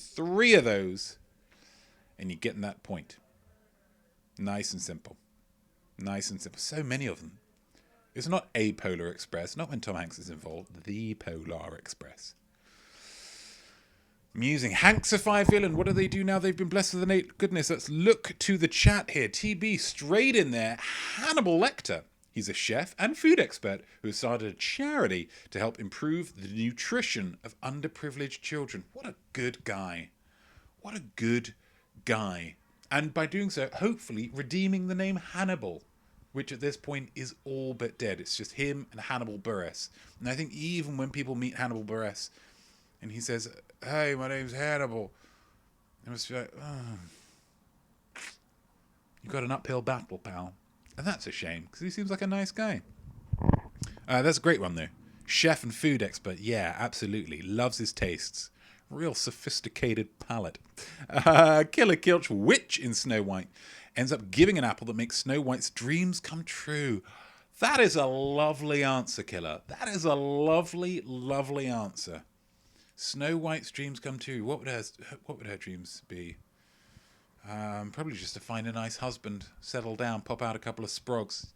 getting that point. Nice and simple. So many of them. It's not a Polar Express, not when Tom Hanks is involved, The Polar Express. Amusing. Hanksify villain. What do they do now they've been blessed with innate goodness? Let's look to the chat here. TB straight in there. Hannibal Lecter. He's a chef and food expert who has started a charity to help improve the nutrition of underprivileged children. What a good guy. And by doing so, hopefully redeeming the name Hannibal, which at this point is all but dead. It's just him and Hannibal Buress. And I think even when people meet Hannibal Buress and he says, "Hey, my name's Hannibal," they must be like, "Oh, you've got an uphill battle, pal." And that's a shame, because he seems like a nice guy. That's a great one, though. Chef and food expert. Yeah, absolutely. Loves his tastes. Real sophisticated palate. Killer Kilch, witch in Snow White, ends up giving an apple that makes Snow White's dreams come true. That is a lovely answer, Killer. That is a lovely, lovely answer. Snow White's dreams come true. What would her dreams be? Probably just to find a nice husband, settle down, pop out a couple of sprogs.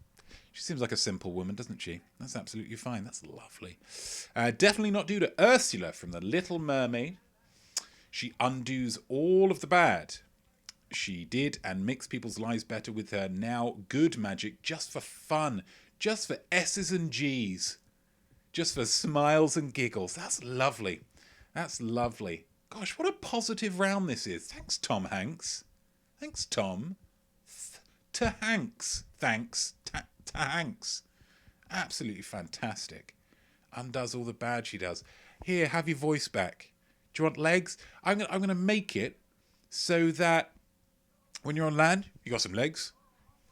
She seems like a simple woman, doesn't she? That's absolutely fine. That's lovely. Definitely not due to Ursula from The Little Mermaid. She undoes all of the bad she did and makes people's lives better with her now good magic, just for fun, just for S's and G's, just for smiles and giggles. That's lovely. That's lovely. Gosh, what a positive round this is. Thanks, Tom Hanks. Thanks, Tom. To Hanks. Thanks. To Hanks. Absolutely fantastic. Undoes all the bad she does. Here, have your voice back. Do you want legs? I'm gonna make it so that when you're on land, you got some legs.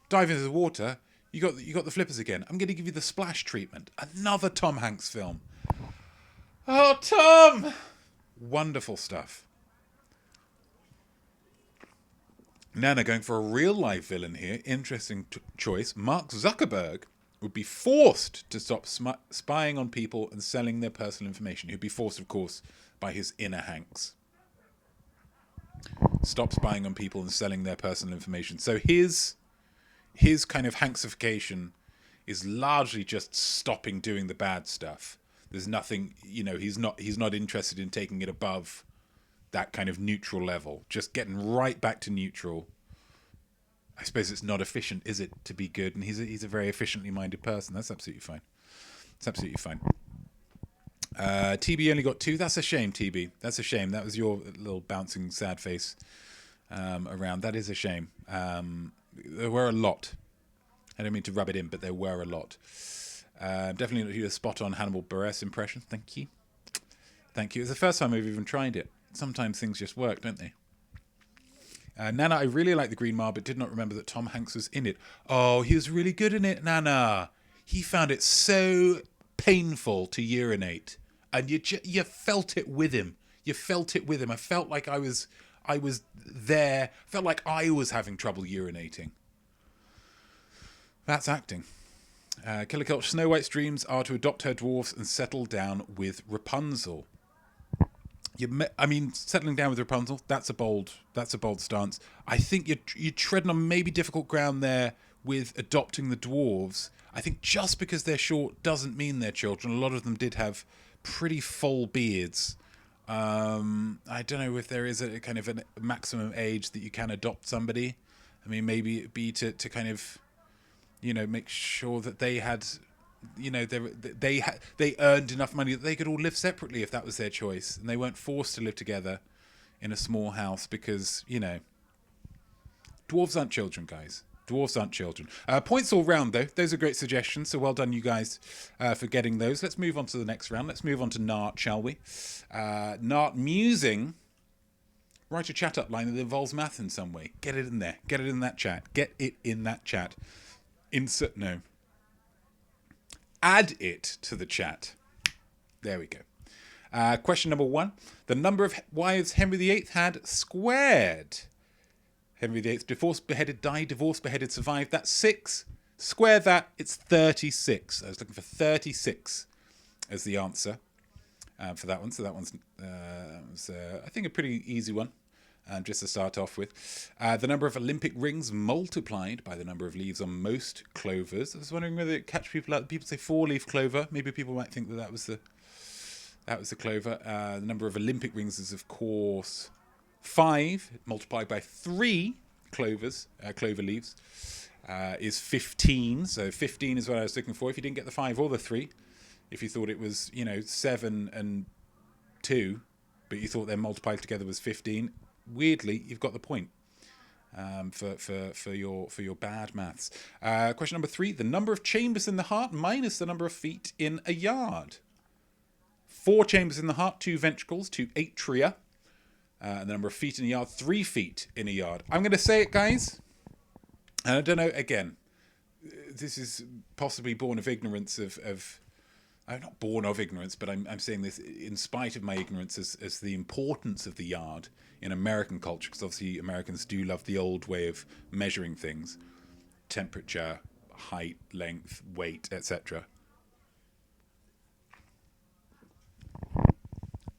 Dive into the water, you got the flippers again. I'm gonna give you the splash treatment. Another Tom Hanks film. Oh, Tom! Wonderful stuff. Nana going for a real life villain here. Interesting choice. Mark Zuckerberg would be forced to stop spying on people and selling their personal information. He'd be forced, of course, by his inner Hanks. Stop spying on people and selling their personal information. So his kind of Hanksification is largely just stopping doing the bad stuff. There's nothing, he's not interested in taking it above that kind of neutral level. Just getting right back to neutral. I suppose it's not efficient, is it, to be good? And he's a very efficiently minded person. That's absolutely fine. It's absolutely fine. TB only got 2. That's a shame, TB. That's a shame. That was your little bouncing sad face around. That is a shame. There were a lot. I don't mean to rub it in, but there were a lot. Definitely not you a spot on Hannibal Buress impression. Thank you. Thank you. It's the first time I've even tried it. Sometimes things just work, don't they? Nana, I really like The Green Mile, but did not remember that Tom Hanks was in it. Oh, he was really good in it, Nana. He found it so painful to urinate, and you felt it with him. You felt it with him. I felt like I was there. Felt like I was having trouble urinating. That's acting. Killer Kelch, Snow White's dreams are to adopt her dwarfs and settle down with Rapunzel. Settling down with Rapunzel, that's a bold stance. I think you're treading on maybe difficult ground there with adopting the dwarves. I think just because they're short doesn't mean they're children. A lot of them did have pretty full beards. I don't know if there is a kind of a maximum age that you can adopt somebody. I mean, maybe it'd be to kind of, make sure that they had, they earned enough money that they could all live separately if that was their choice, and they weren't forced to live together in a small house because, dwarves aren't children, guys. Dwarves aren't children. Points all round, though. Those are great suggestions, so well done, you guys, for getting those. Let's move on to the next round. Let's move on to Nart, shall we? Nart musing. Write a chat up line that involves math in some way. Get it in there. Get it in that chat. Get it in that chat. Add it to the chat. There we go. Question number 1. The number of wives Henry VIII had squared. Henry VIII, divorced, beheaded, died, divorced, beheaded, survived. That's 6. Square that, it's 36. I was looking for 36 as the answer for that one. So that one's, I think, a pretty easy one. Just to start off with. The number of Olympic rings multiplied by the number of leaves on most clovers. I was wondering whether it catch people out. People say 4-leaf clover. Maybe people might think that was the clover. The number of Olympic rings is, of course, 5 multiplied by 3 clovers, clover leaves, is 15. So 15 is what I was looking for. If you didn't get the 5 or the 3, if you thought it was 7 and 2, but you thought they're multiplied together was 15. Weirdly, you've got the point for your bad maths. Question number 3: the number of chambers in the heart minus the number of feet in a yard. 4 chambers in the heart, 2 ventricles, 2 atria, and the number of feet in a yard, 3 feet in a yard. I'm going to say it, guys. And I don't know. Again, this is possibly born of ignorance I'm not born of ignorance, but I'm saying this in spite of my ignorance as the importance of the yard in American culture, because obviously Americans do love the old way of measuring things. Temperature, height, length, weight, etc.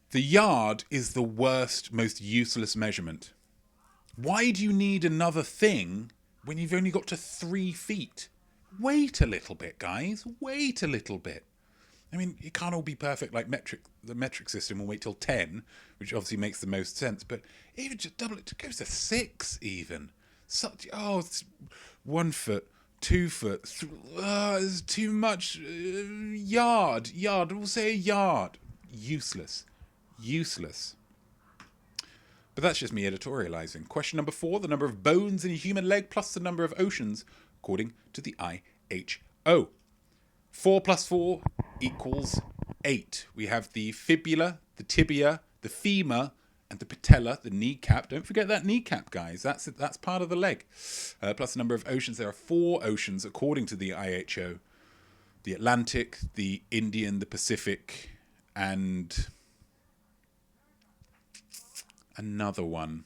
The yard is the worst, most useless measurement. Why do you need another thing when you've only got to 3 feet? Wait a little bit, guys. Wait a little bit. I mean, it can't all be perfect like the metric system will wait till 10, which obviously makes the most sense. But even just double it, it goes to 6 even. It's 1 foot, 2 foot. It's too much. Yard. We'll say a yard. Useless. But that's just me editorializing. Question number 4: the number of bones in a human leg plus the number of oceans, according to the IHO. 4 plus 4 equals 8. We have the fibula, the tibia, the femur, and the patella, the kneecap. Don't forget that kneecap, guys. That's part of the leg. Plus the number of oceans. There are 4 oceans, according to the IHO. The Atlantic, the Indian, the Pacific, and another one.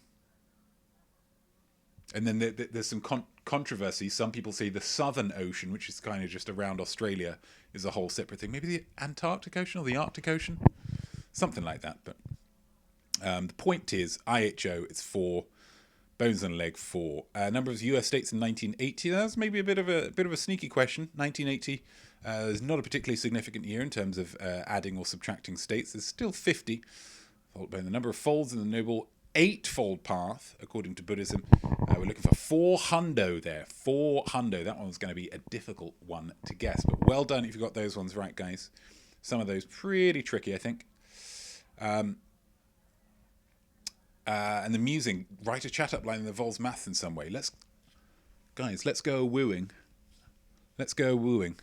And then there's some controversy. Some people say the Southern Ocean, which is kind of just around Australia, is a whole separate thing. Maybe the Antarctic Ocean or the Arctic Ocean? Something like that. But the point is, IHO, it's 4 Bones and a leg, 4. Number of US states in 1980. That's maybe a bit of a sneaky question. 1980 is not a particularly significant year in terms of adding or subtracting states. There's still 50. Followed by the number of folds in the Noble Eightfold Path, according to Buddhism. We're looking for 4 hundo there. 4 hundo. That one's going to be a difficult one to guess, but well done if you got those ones right, guys. Some of those pretty tricky, I think. And the musing, write a chat up line that involves math in some way. Let's go wooing. Let's go wooing.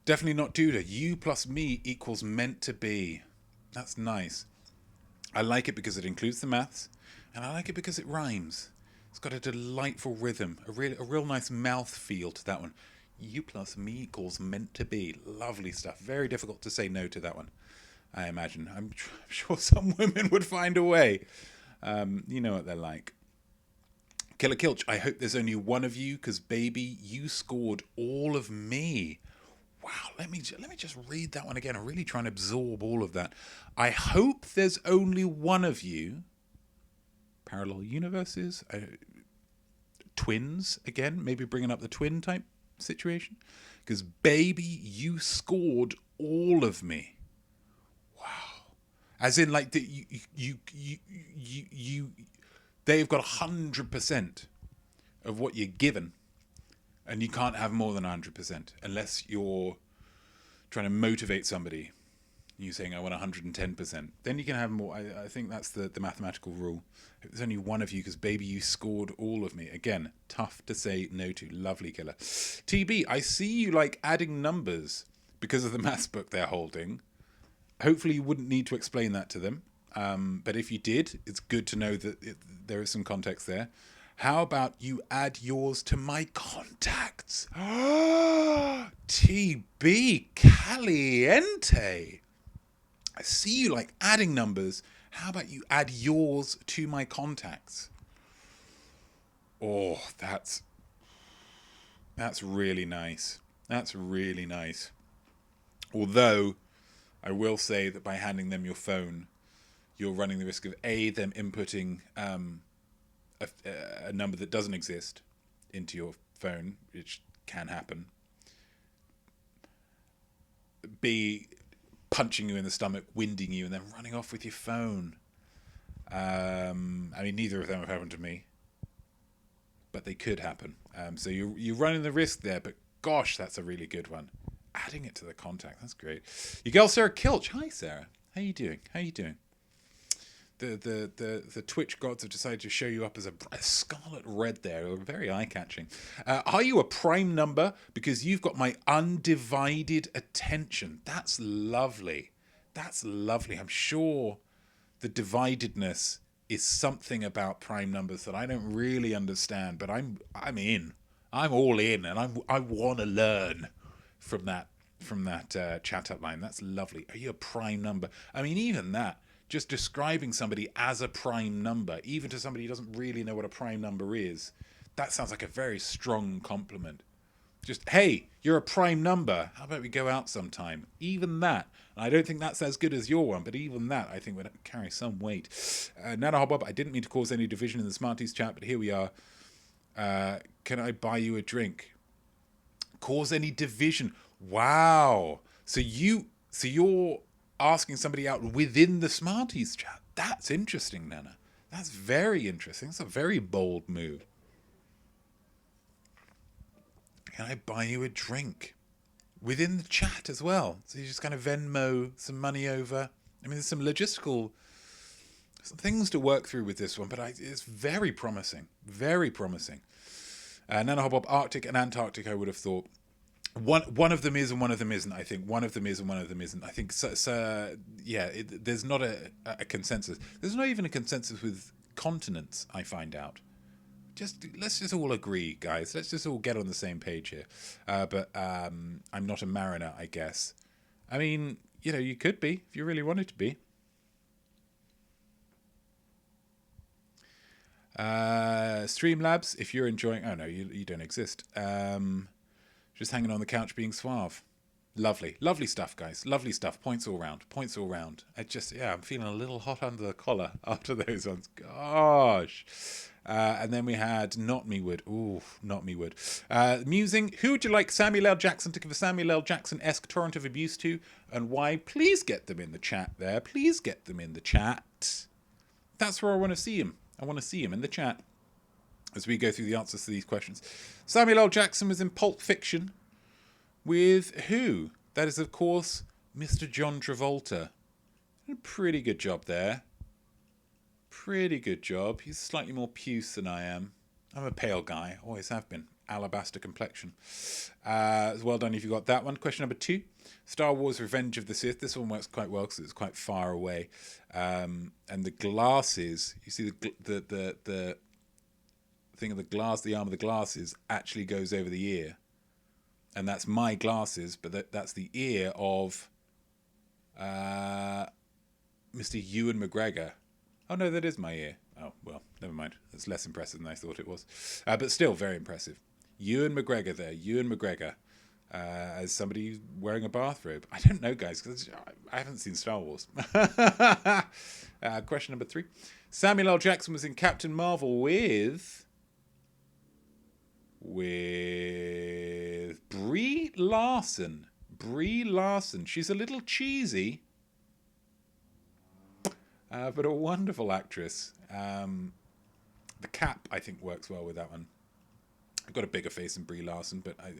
Definitely not Duda. You plus me equals meant to be. That's nice. I like it because it includes the maths, and I like it because it rhymes. It's got a delightful rhythm, a real nice mouth feel to that one. You plus me equals meant to be. Lovely stuff. Very difficult to say no to that one, I imagine. I'm sure some women would find a way. You know what they're like. Killer Kilch, I hope there's only one of you, because baby, you scored all of me. Wow, let me just read that one again. I'm really trying to absorb all of that. I hope there's only one of you. Parallel universes, twins again, maybe bringing up the twin type situation, because baby, you scored all of me. Wow, as in like they've got 100% of what you're given. And you can't have more than 100% unless you're trying to motivate somebody. You saying, I want 110%. Then you can have more. I think that's the mathematical rule. There's only one of you because, baby, you scored all of me. Again, tough to say no to. Lovely killer. TB, I see you like adding numbers because of the maths book they're holding. Hopefully you wouldn't need to explain that to them. But if you did, it's good to know that there is some context there. How about you add yours to my contacts? TB Caliente. I see you like adding numbers. How about you add yours to my contacts? Oh, that's really nice. That's really nice. Although, I will say that by handing them your phone, you're running the risk of them inputting a number that doesn't exist into your phone, which can happen. B, punching you in the stomach, winding you, and then running off with your phone. I mean, neither of them have happened to me, but they could happen. So you're running the risk there, but gosh, that's a really good one. Adding it to the contact, that's great. Your girl Sarah Kilch. Hi, Sarah. How you doing? The Twitch gods have decided to show you up as a scarlet red there. Very eye-catching. Are you a prime number? Because you've got my undivided attention. That's lovely. That's lovely. I'm sure the dividedness is something about prime numbers that I don't really understand, but I'm in. I'm all in, and I want to learn from that chat up line. That's lovely. Are you a prime number? I mean, even that. Just describing somebody as a prime number, even to somebody who doesn't really know what a prime number is, that sounds like a very strong compliment. Just, hey, you're a prime number. How about we go out sometime? Even that. And I don't think that's as good as your one, but even that, I think, would carry some weight. Nana Hobbob, I didn't mean to cause any division in the Smarties chat, but here we are. Can I buy you a drink? Cause any division. Wow. So you're asking somebody out within the Smarties chat. That's interesting, Nana. That's very interesting. It's a very bold move. Can I buy you a drink? Within the chat as well. So you just kind of Venmo some money over. I mean, there's some things to work through with this one, but it's very promising. Very promising. Nana Hobbob, Arctic and Antarctic, I would have thought. One of them is and one of them isn't. I think one of them is and one of them isn't. I think there's not a consensus. There's not even a consensus with continents. I find out. Let's just all agree, guys. Let's just all get on the same page here. But I'm not a mariner, I guess. I mean, you could be if you really wanted to be. Streamlabs, if you're enjoying. Oh no, you don't exist. Just hanging on the couch being suave. Lovely. Lovely stuff, guys. Lovely stuff. Points all round. Points all round. I'm feeling a little hot under the collar after those ones. Gosh. And then we had Notme Quiz. Ooh, Notme Quiz. Musing. Who would you like Samuel L. Jackson to give a Samuel L. Jackson-esque torrent of abuse to? And why? Please get them in the chat there. Please get them in the chat. That's where I want to see him. I want to see him in the chat as we go through the answers to these questions. Samuel L. Jackson was in Pulp Fiction. With who? That is, of course, Mr. John Travolta. A pretty good job there. Pretty good job. He's slightly more puce than I am. I'm a pale guy. Always have been. Alabaster complexion. Well done if you got that one. Question number 2. Star Wars Revenge of the Sith. This one works quite well because it's quite far away. And the glasses, you see the thing of the glass, the arm of the glasses actually goes over the ear. And that's my glasses, but that's the ear of Mr. Ewan McGregor. Oh, no, that is my ear. Oh, well, never mind. That's less impressive than I thought it was. But still very impressive. Ewan McGregor there. Ewan McGregor as somebody wearing a bathrobe. I don't know, guys, because I haven't seen Star Wars. Question number 3. Samuel L. Jackson was in Captain Marvel with Brie Larson. Brie Larson. She's a little cheesy, but a wonderful actress. The cap, I think, works well with that one. I've got a bigger face than Brie Larson, but I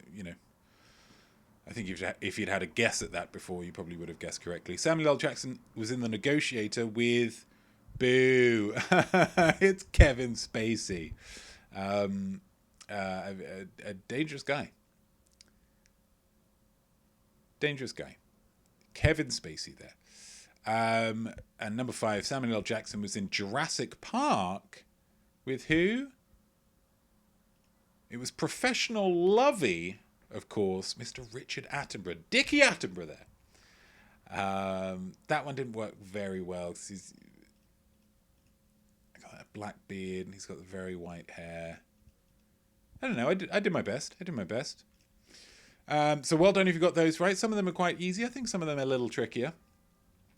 think if you'd had a guess at that before, you probably would have guessed correctly. Samuel L. Jackson was in The Negotiator with boo. It's Kevin Spacey. A dangerous guy. Dangerous guy. Kevin Spacey there. And number 5, Samuel L. Jackson was in Jurassic Park with who? It was professional lovey, of course, Mr. Richard Attenborough. Dickie Attenborough there. That one didn't work very well because he's got that black beard and he's got the very white hair. I don't know. I did my best. So well done if you got those right. Some of them are quite easy. I think some of them are a little trickier.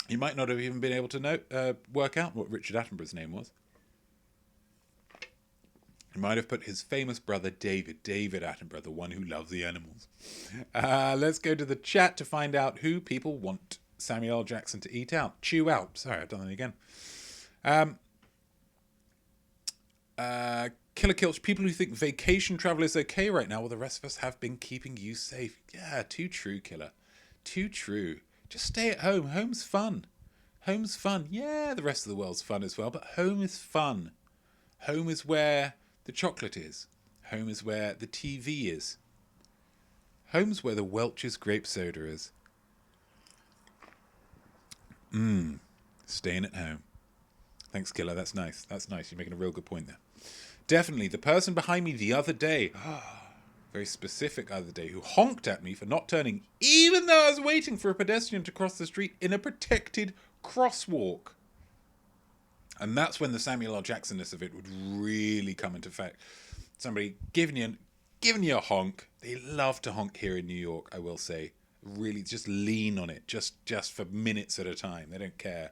You might not have even been able to work out what Richard Attenborough's name was. You might have put his famous brother David Attenborough, the one who loves the animals. Let's go to the chat to find out who people want Samuel L. Jackson to chew out. Sorry, I've done that again. Killer Kilch, people who think vacation travel is okay right now, well, the rest of us have been keeping you safe. Yeah, too true, Killer. Too true. Just stay at home. Home's fun. Home's fun. Yeah, the rest of the world's fun as well, but home is fun. Home is where the chocolate is. Home is where the TV is. Home's where the Welch's grape soda is. Staying at home. Thanks, Killer. That's nice. You're making a real good point there. Definitely. The person behind me the other day, very specific other day, who honked at me for not turning, even though I was waiting for a pedestrian to cross the street in a protected crosswalk. And that's when the Samuel L. Jackson-ness of it would really come into effect. Somebody giving you a honk. They love to honk here in New York, I will say. Really, just lean on it, just for minutes at a time. They don't care.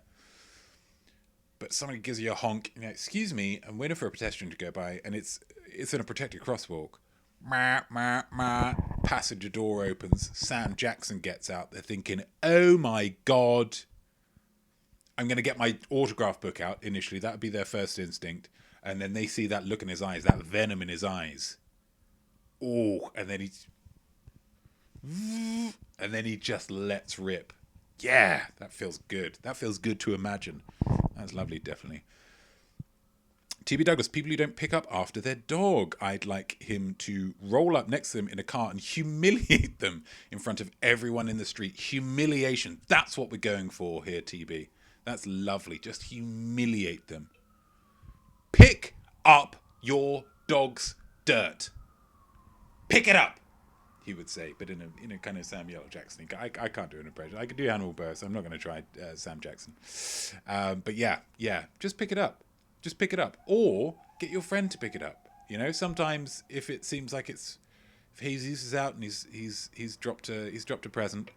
But somebody gives you a honk, excuse me, I'm waiting for a pedestrian to go by, and it's in a protected crosswalk. Passenger door opens. Sam Jackson gets out. They're thinking, oh my God, I'm going to get my autograph book out initially. That would be their first instinct. And then they see that look in his eyes, that venom in his eyes. Oh, and then he just lets rip. Yeah, that feels good. That feels good to imagine. That's lovely, definitely. TB Douglas, people who don't pick up after their dog. I'd like him to roll up next to them in a car and humiliate them in front of everyone in the street. Humiliation. That's what we're going for here, TB. That's lovely. Just humiliate them. Pick up your dog's dirt. Pick it up, he would say, but in a kind of Samuel L. Jackson. I can't do an impression. I could do Hannibal Buress. I'm not going to try Sam Jackson. But yeah, just pick it up. Or get your friend to pick it up. Sometimes if it seems like it's Jesus is out and he's dropped a present.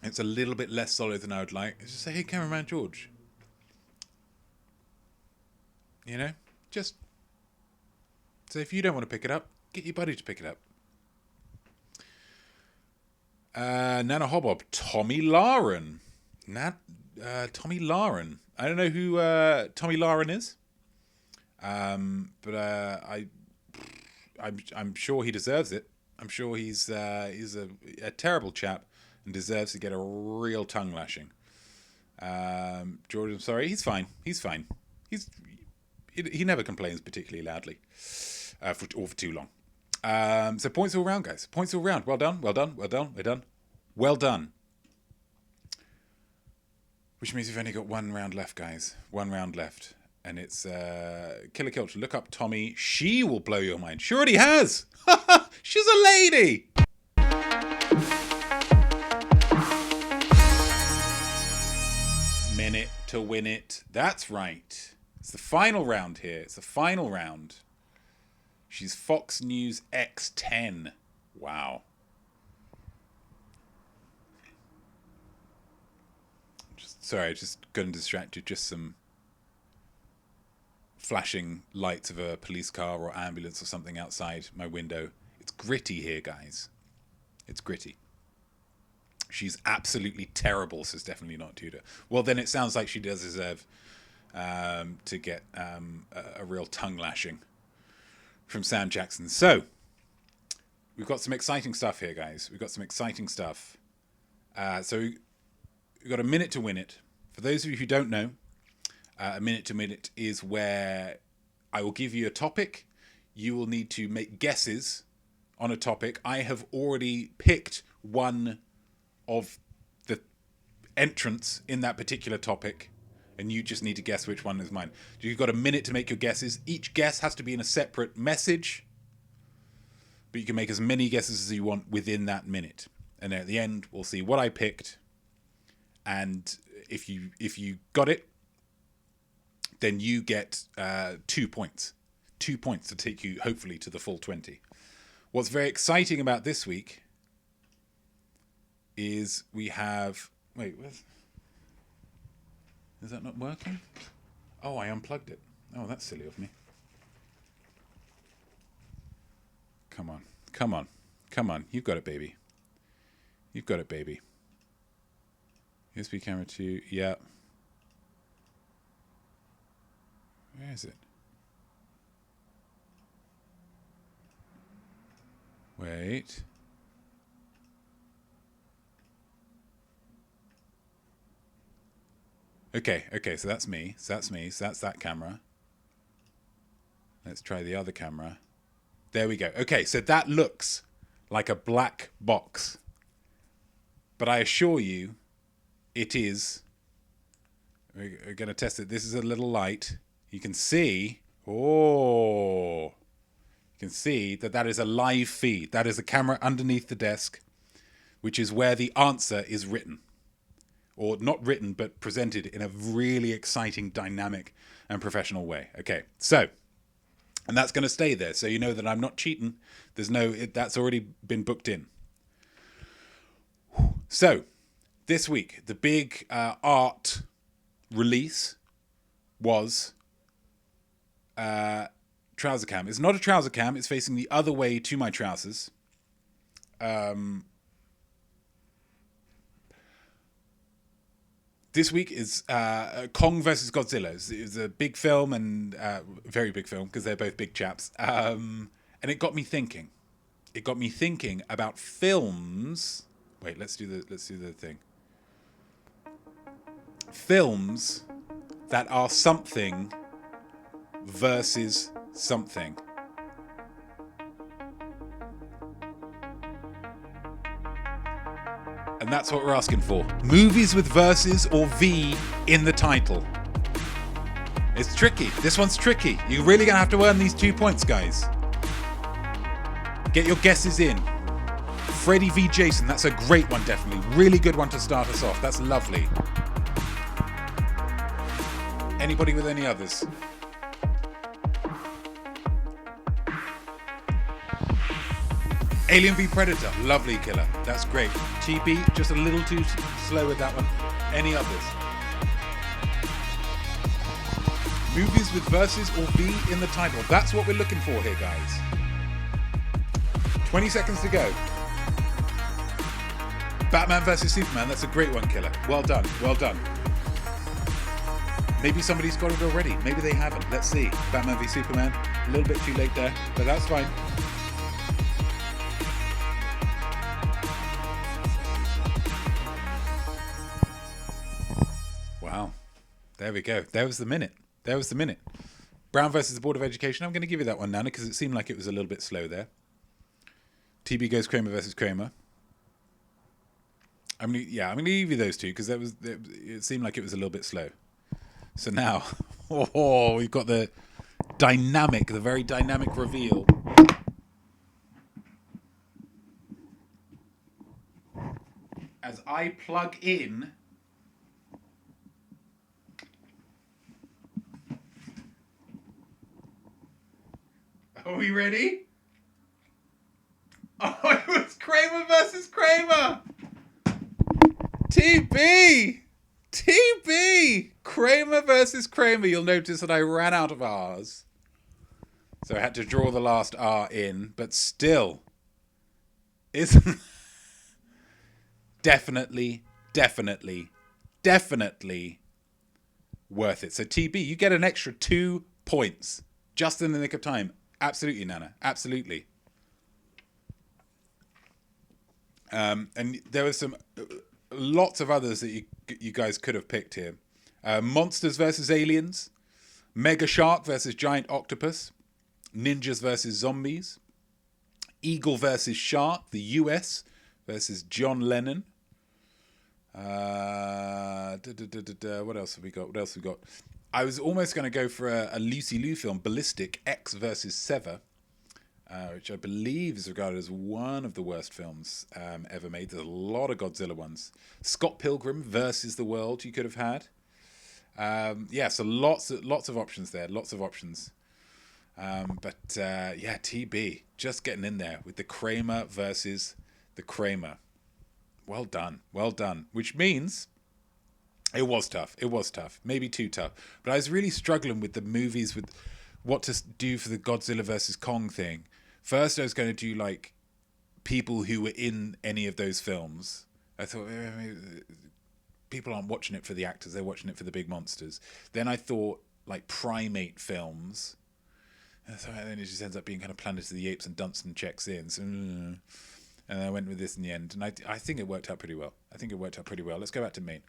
It's a little bit less solid than I would like. It's just say, hey, cameraman George. You know, just so if you don't want to pick it up, get your buddy to pick it up. Nana Hobbob, Tommy Lauren. Tommy Lauren. I don't know who Tommy Lauren is, but I'm sure he deserves it. I'm sure he's a terrible chap and deserves to get a real tongue lashing. George, I'm sorry. He's fine. He never complains particularly loudly for too long. So points all round, guys. Points all round. Well done. Which means we've only got one round left, guys. One round left. And it's Killer Culture. Look up Tommy. She will blow your mind. She already has. She's a lady. Minute to win it. That's right. It's the final round here. It's the final round. She's Fox News X10. Wow. Sorry, just going to distract you. Just some flashing lights of a police car or ambulance or something outside my window. It's gritty here, guys. It's gritty. She's absolutely terrible, says definitely not Tudor. Well, then it sounds like she does deserve to get a real tongue lashing from Sam Jackson. So, we've got some exciting stuff here, guys. We've got some exciting stuff. So, we've got a minute to win it. For those of you who don't know, a minute to win it is where I will give you a topic. You will need to make guesses on a topic. I have already picked one of the entrants in that particular topic, and you just need to guess which one is mine. So you've got a minute to make your guesses. Each guess has to be in a separate message, but you can make as many guesses as you want within that minute. And at the end, we'll see what I picked. And if you got it, then you get 2 points. 2 points to take you, hopefully, to the full 20. What's very exciting about this week is we have... Wait, is that not working? Oh, I unplugged it. Oh, that's silly of me. Come on. You've got it, baby. USB camera 2. Yeah. Where is it? Wait. Okay, so that's me. So that's that camera. Let's try the other camera. There we go. Okay, so that looks like a black box. But I assure you, it is... We're going to test it. This is a little light. You can see... Oh! You can see that is a live feed. That is a camera underneath the desk, which is where the answer is written. Or not written, but presented in a really exciting, dynamic, and professional way. Okay, so, and that's going to stay there, so you know that I'm not cheating. That's already been booked in. So, this week, the big art release was trouser cam. It's not a trouser cam. It's facing the other way to my trousers. This week is Kong versus Godzilla. It was a big film and very big film because they're both big chaps. And it got me thinking. It got me thinking about films. Wait, let's do the thing. Films that are something versus something. And that's what we're asking for. Movies with verses or V in the title. It's tricky. This one's tricky. You're really going to have to earn these 2 points, guys. Get your guesses in. Freddy v. Jason. That's a great one, definitely. Really good one to start us off. That's lovely. Anybody with any others? Alien v Predator, lovely killer. That's great. TB, just a little too slow with that one. Any others? Movies with verses or V in the title. That's what we're looking for here, guys. 20 seconds to go. Batman versus Superman, that's a great one, killer. Well done, well done. Maybe somebody's got it already. Maybe they haven't. Let's see. Batman v Superman. A little bit too late there, but that's fine. Wow. There we go. There was the minute. There was the minute. Brown versus the Board of Education. I'm going to give you that one, Nana, because it seemed like it was a little bit slow there. TB goes Kramer versus Kramer. I'm going to give you those two because it seemed like it was a little bit slow. So now, we've got the very dynamic reveal. As I plug in Are we ready? Oh, it was Kramer versus Kramer! TB! TB! Kramer versus Kramer. You'll notice that I ran out of R's. So I had to draw the last R in, but still isn't definitely worth it. So TB, you get an extra 2 points just in the nick of time. Absolutely, Nana. Absolutely. And there were lots of others that you guys could have picked here. Monsters versus Aliens, Mega Shark versus Giant Octopus, Ninjas versus Zombies, Eagle versus Shark, the US versus John Lennon. What else have we got? I was almost going to go for a Lucy Liu film, Ballistic, X versus Sever, which I believe is regarded as one of the worst films ever made. There's a lot of Godzilla ones. Scott Pilgrim versus the World you could have had. So lots of options there. Lots of options. TB, just getting in there with the Kramer versus the Kramer. Well done. Which means it was tough. Maybe too tough. But I was really struggling with the movies, with what to do for the Godzilla versus Kong thing. First, I was going to do like people who were in any of those films. I thought people aren't watching it for the actors; they're watching it for the big monsters. Then I thought like primate films. And then it just ends up being kind of Planet of the Apes and Dunstan checks in. So, and I went with this in the end. And I think it worked out pretty well. Let's go back to main.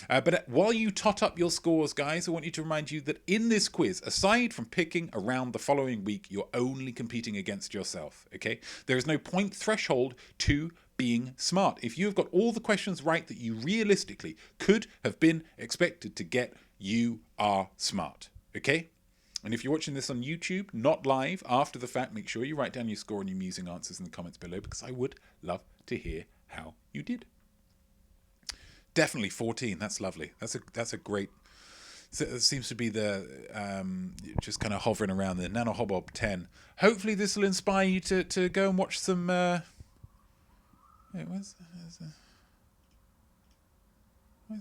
But while you tot up your scores, guys, I want you to remind you that in this quiz, aside from picking around the following week, you're only competing against yourself, okay? There is no point threshold to being smart. If you've got all the questions right that you realistically could have been expected to get, you are smart, okay? And if you're watching this on YouTube, not live, after the fact, make sure you write down your score and your musing answers in the comments below, because I would love to hear how you did. Definitely 14. That's lovely. That's a great. So it seems to be the just kind of hovering around the Nano Hobob 10. Hopefully this will inspire you to go and watch some. Where's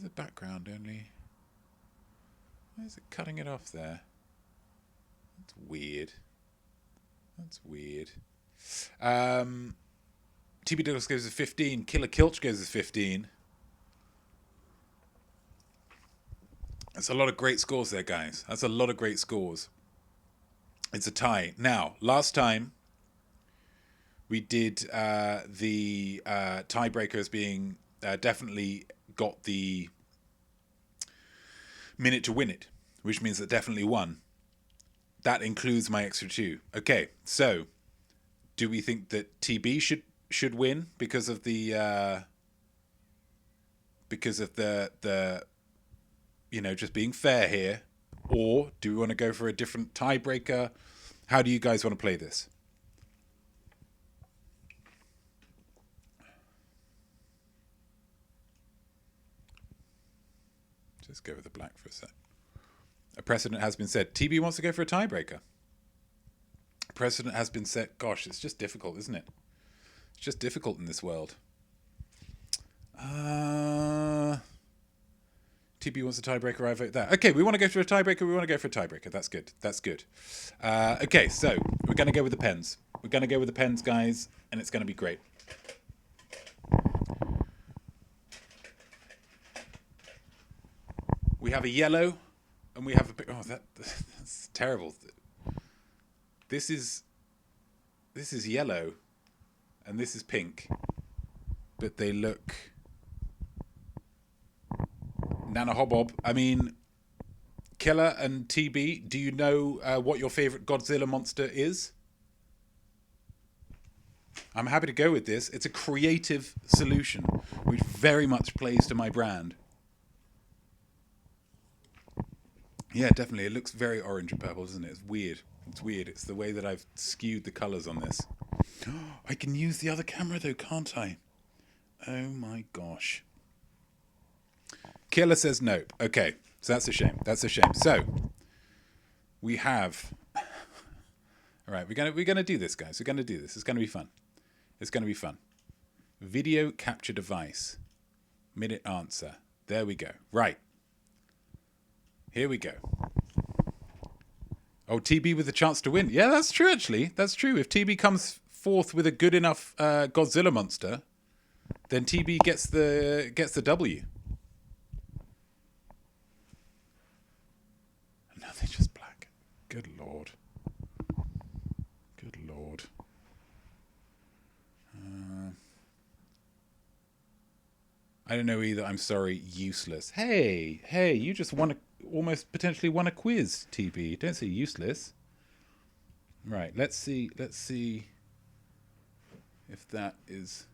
the background only? Why is it cutting it off there? That's weird. TB Douglas goes to 15. Killer Kilch goes to 15. That's a lot of great scores there, guys. That's a lot of great scores. It's a tie. Now, last time we did the tiebreakers being definitely got the minute to win it, which means that definitely won. That includes my extra 2. Okay, so do we think that TB should win because of the just being fair here, or do we want to go for a different tiebreaker? How do you guys want to play this? Just go with the black for a sec. A precedent has been set. TB wants to go for a tiebreaker. Precedent has been set. Gosh, it's just difficult, isn't it? It's just difficult in this world. TB wants a tiebreaker. I vote that. Okay, we want to go for a tiebreaker. We want to go for a tiebreaker. That's good. That's good. Okay, so we're going to go with the pens. We're going to go with the pens, guys, and it's going to be great. We have a yellow, and we have a... Oh, that's terrible. This is yellow, and this is pink, but they look... Nana Hobob. I mean, Killer and TB, do you know what your favourite Godzilla monster is? I'm happy to go with this. It's a creative solution, which very much plays to my brand. Yeah, definitely. It looks very orange and purple, doesn't it? It's weird. It's weird. It's the way that I've skewed the colours on this. I can use the other camera though, can't I? Oh my gosh. Killer says nope. Okay, so that's a shame. That's a shame. So we have. All right, we're gonna do this, guys. We're gonna do this. It's gonna be fun. It's gonna be fun. Video capture device. Minute answer. There we go. Right. Here we go. Oh, TB with a chance to win. Yeah, that's true. Actually, that's true. If TB comes forth with a good enough Godzilla monster, then TB gets the W. They're just black. Good lord. Good lord. I don't know either. I'm sorry. Useless. Hey, you just almost potentially won a quiz, TB. Don't say useless. Right, let's see if that is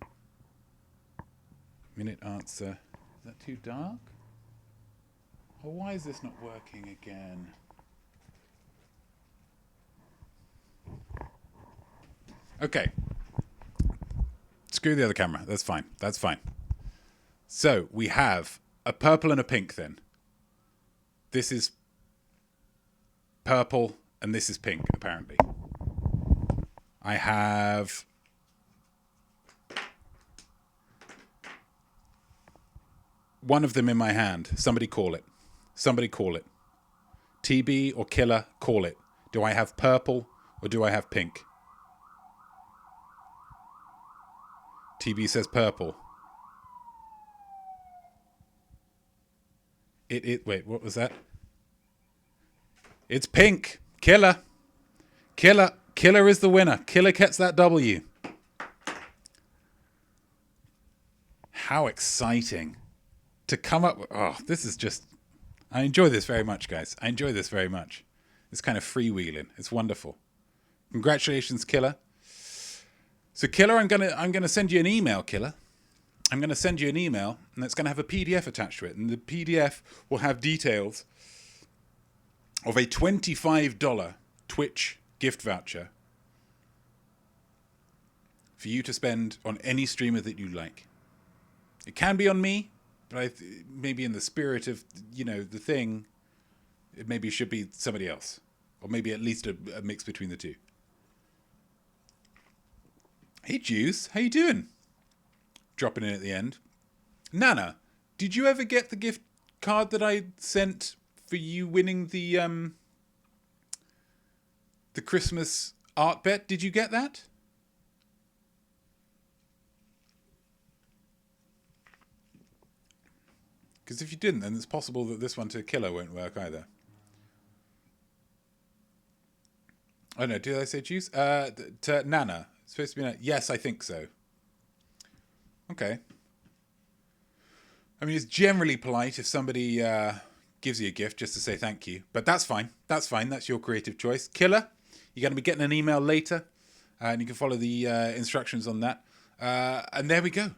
minute answer. Is that too dark? Oh, why is this not working again? Okay. Screw the other camera. That's fine. That's fine. So we have a purple and a pink then. This is purple and this is pink, apparently. I have one of them in my hand. Somebody call it. Somebody call it. TB or Killer, call it. Do I have purple or do I have pink? TB says purple. Wait, what was that? It's pink. Killer is the winner. Killer gets that W. How exciting to come up with. Oh, this is just, I enjoy this very much, guys. I enjoy this very much. It's kind of freewheeling. It's wonderful. Congratulations, Killer. So Killer, I'm gonna send you an email, Killer. I'm gonna send you an email, and it's gonna have a PDF attached to it, and the PDF will have details of a $25 Twitch gift voucher for you to spend on any streamer that you like. It can be on me, but maybe in the spirit of the thing, it maybe should be somebody else, or maybe at least a mix between the two. Hey Juice, how you doing? Dropping in at the end. Nana, did you ever get the gift card that I sent for you winning the Christmas art bet? Did you get that? Because if you didn't, then it's possible that this one to Killer won't work either. Oh no, did I say Juice? To Nana. It's supposed to be yes, I think so. Okay. I mean, it's generally polite if somebody gives you a gift just to say thank you. But that's fine. That's fine. That's your creative choice. Killer, you're going to be getting an email later. And you can follow the instructions on that. And there we go.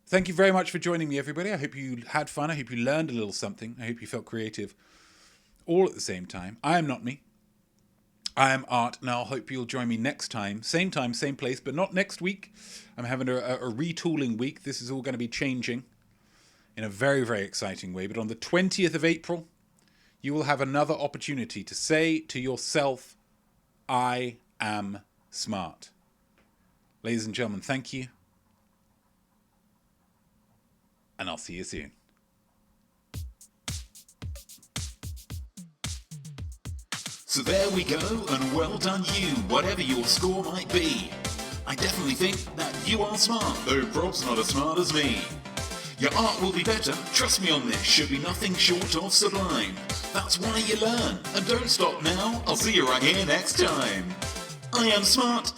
Thank you very much for joining me, everybody. I hope you had fun. I hope you learned a little something. I hope you felt creative all at the same time. I am Notme. I am Art, and I'll hope you'll join me next time, same place, but not next week. I'm having a retooling week. This is all going to be changing in a very, very exciting way. But on the 20th of April, you will have another opportunity to say to yourself, I am smart. Ladies and gentlemen, thank you. and I'll see you soon. So there we go, and well done you, whatever your score might be. I definitely think that you are smart, though prob's not as smart as me. Your art will be better, trust me on this, should be nothing short of sublime. That's why you learn, and don't stop now, I'll see you right here next time. I am smart,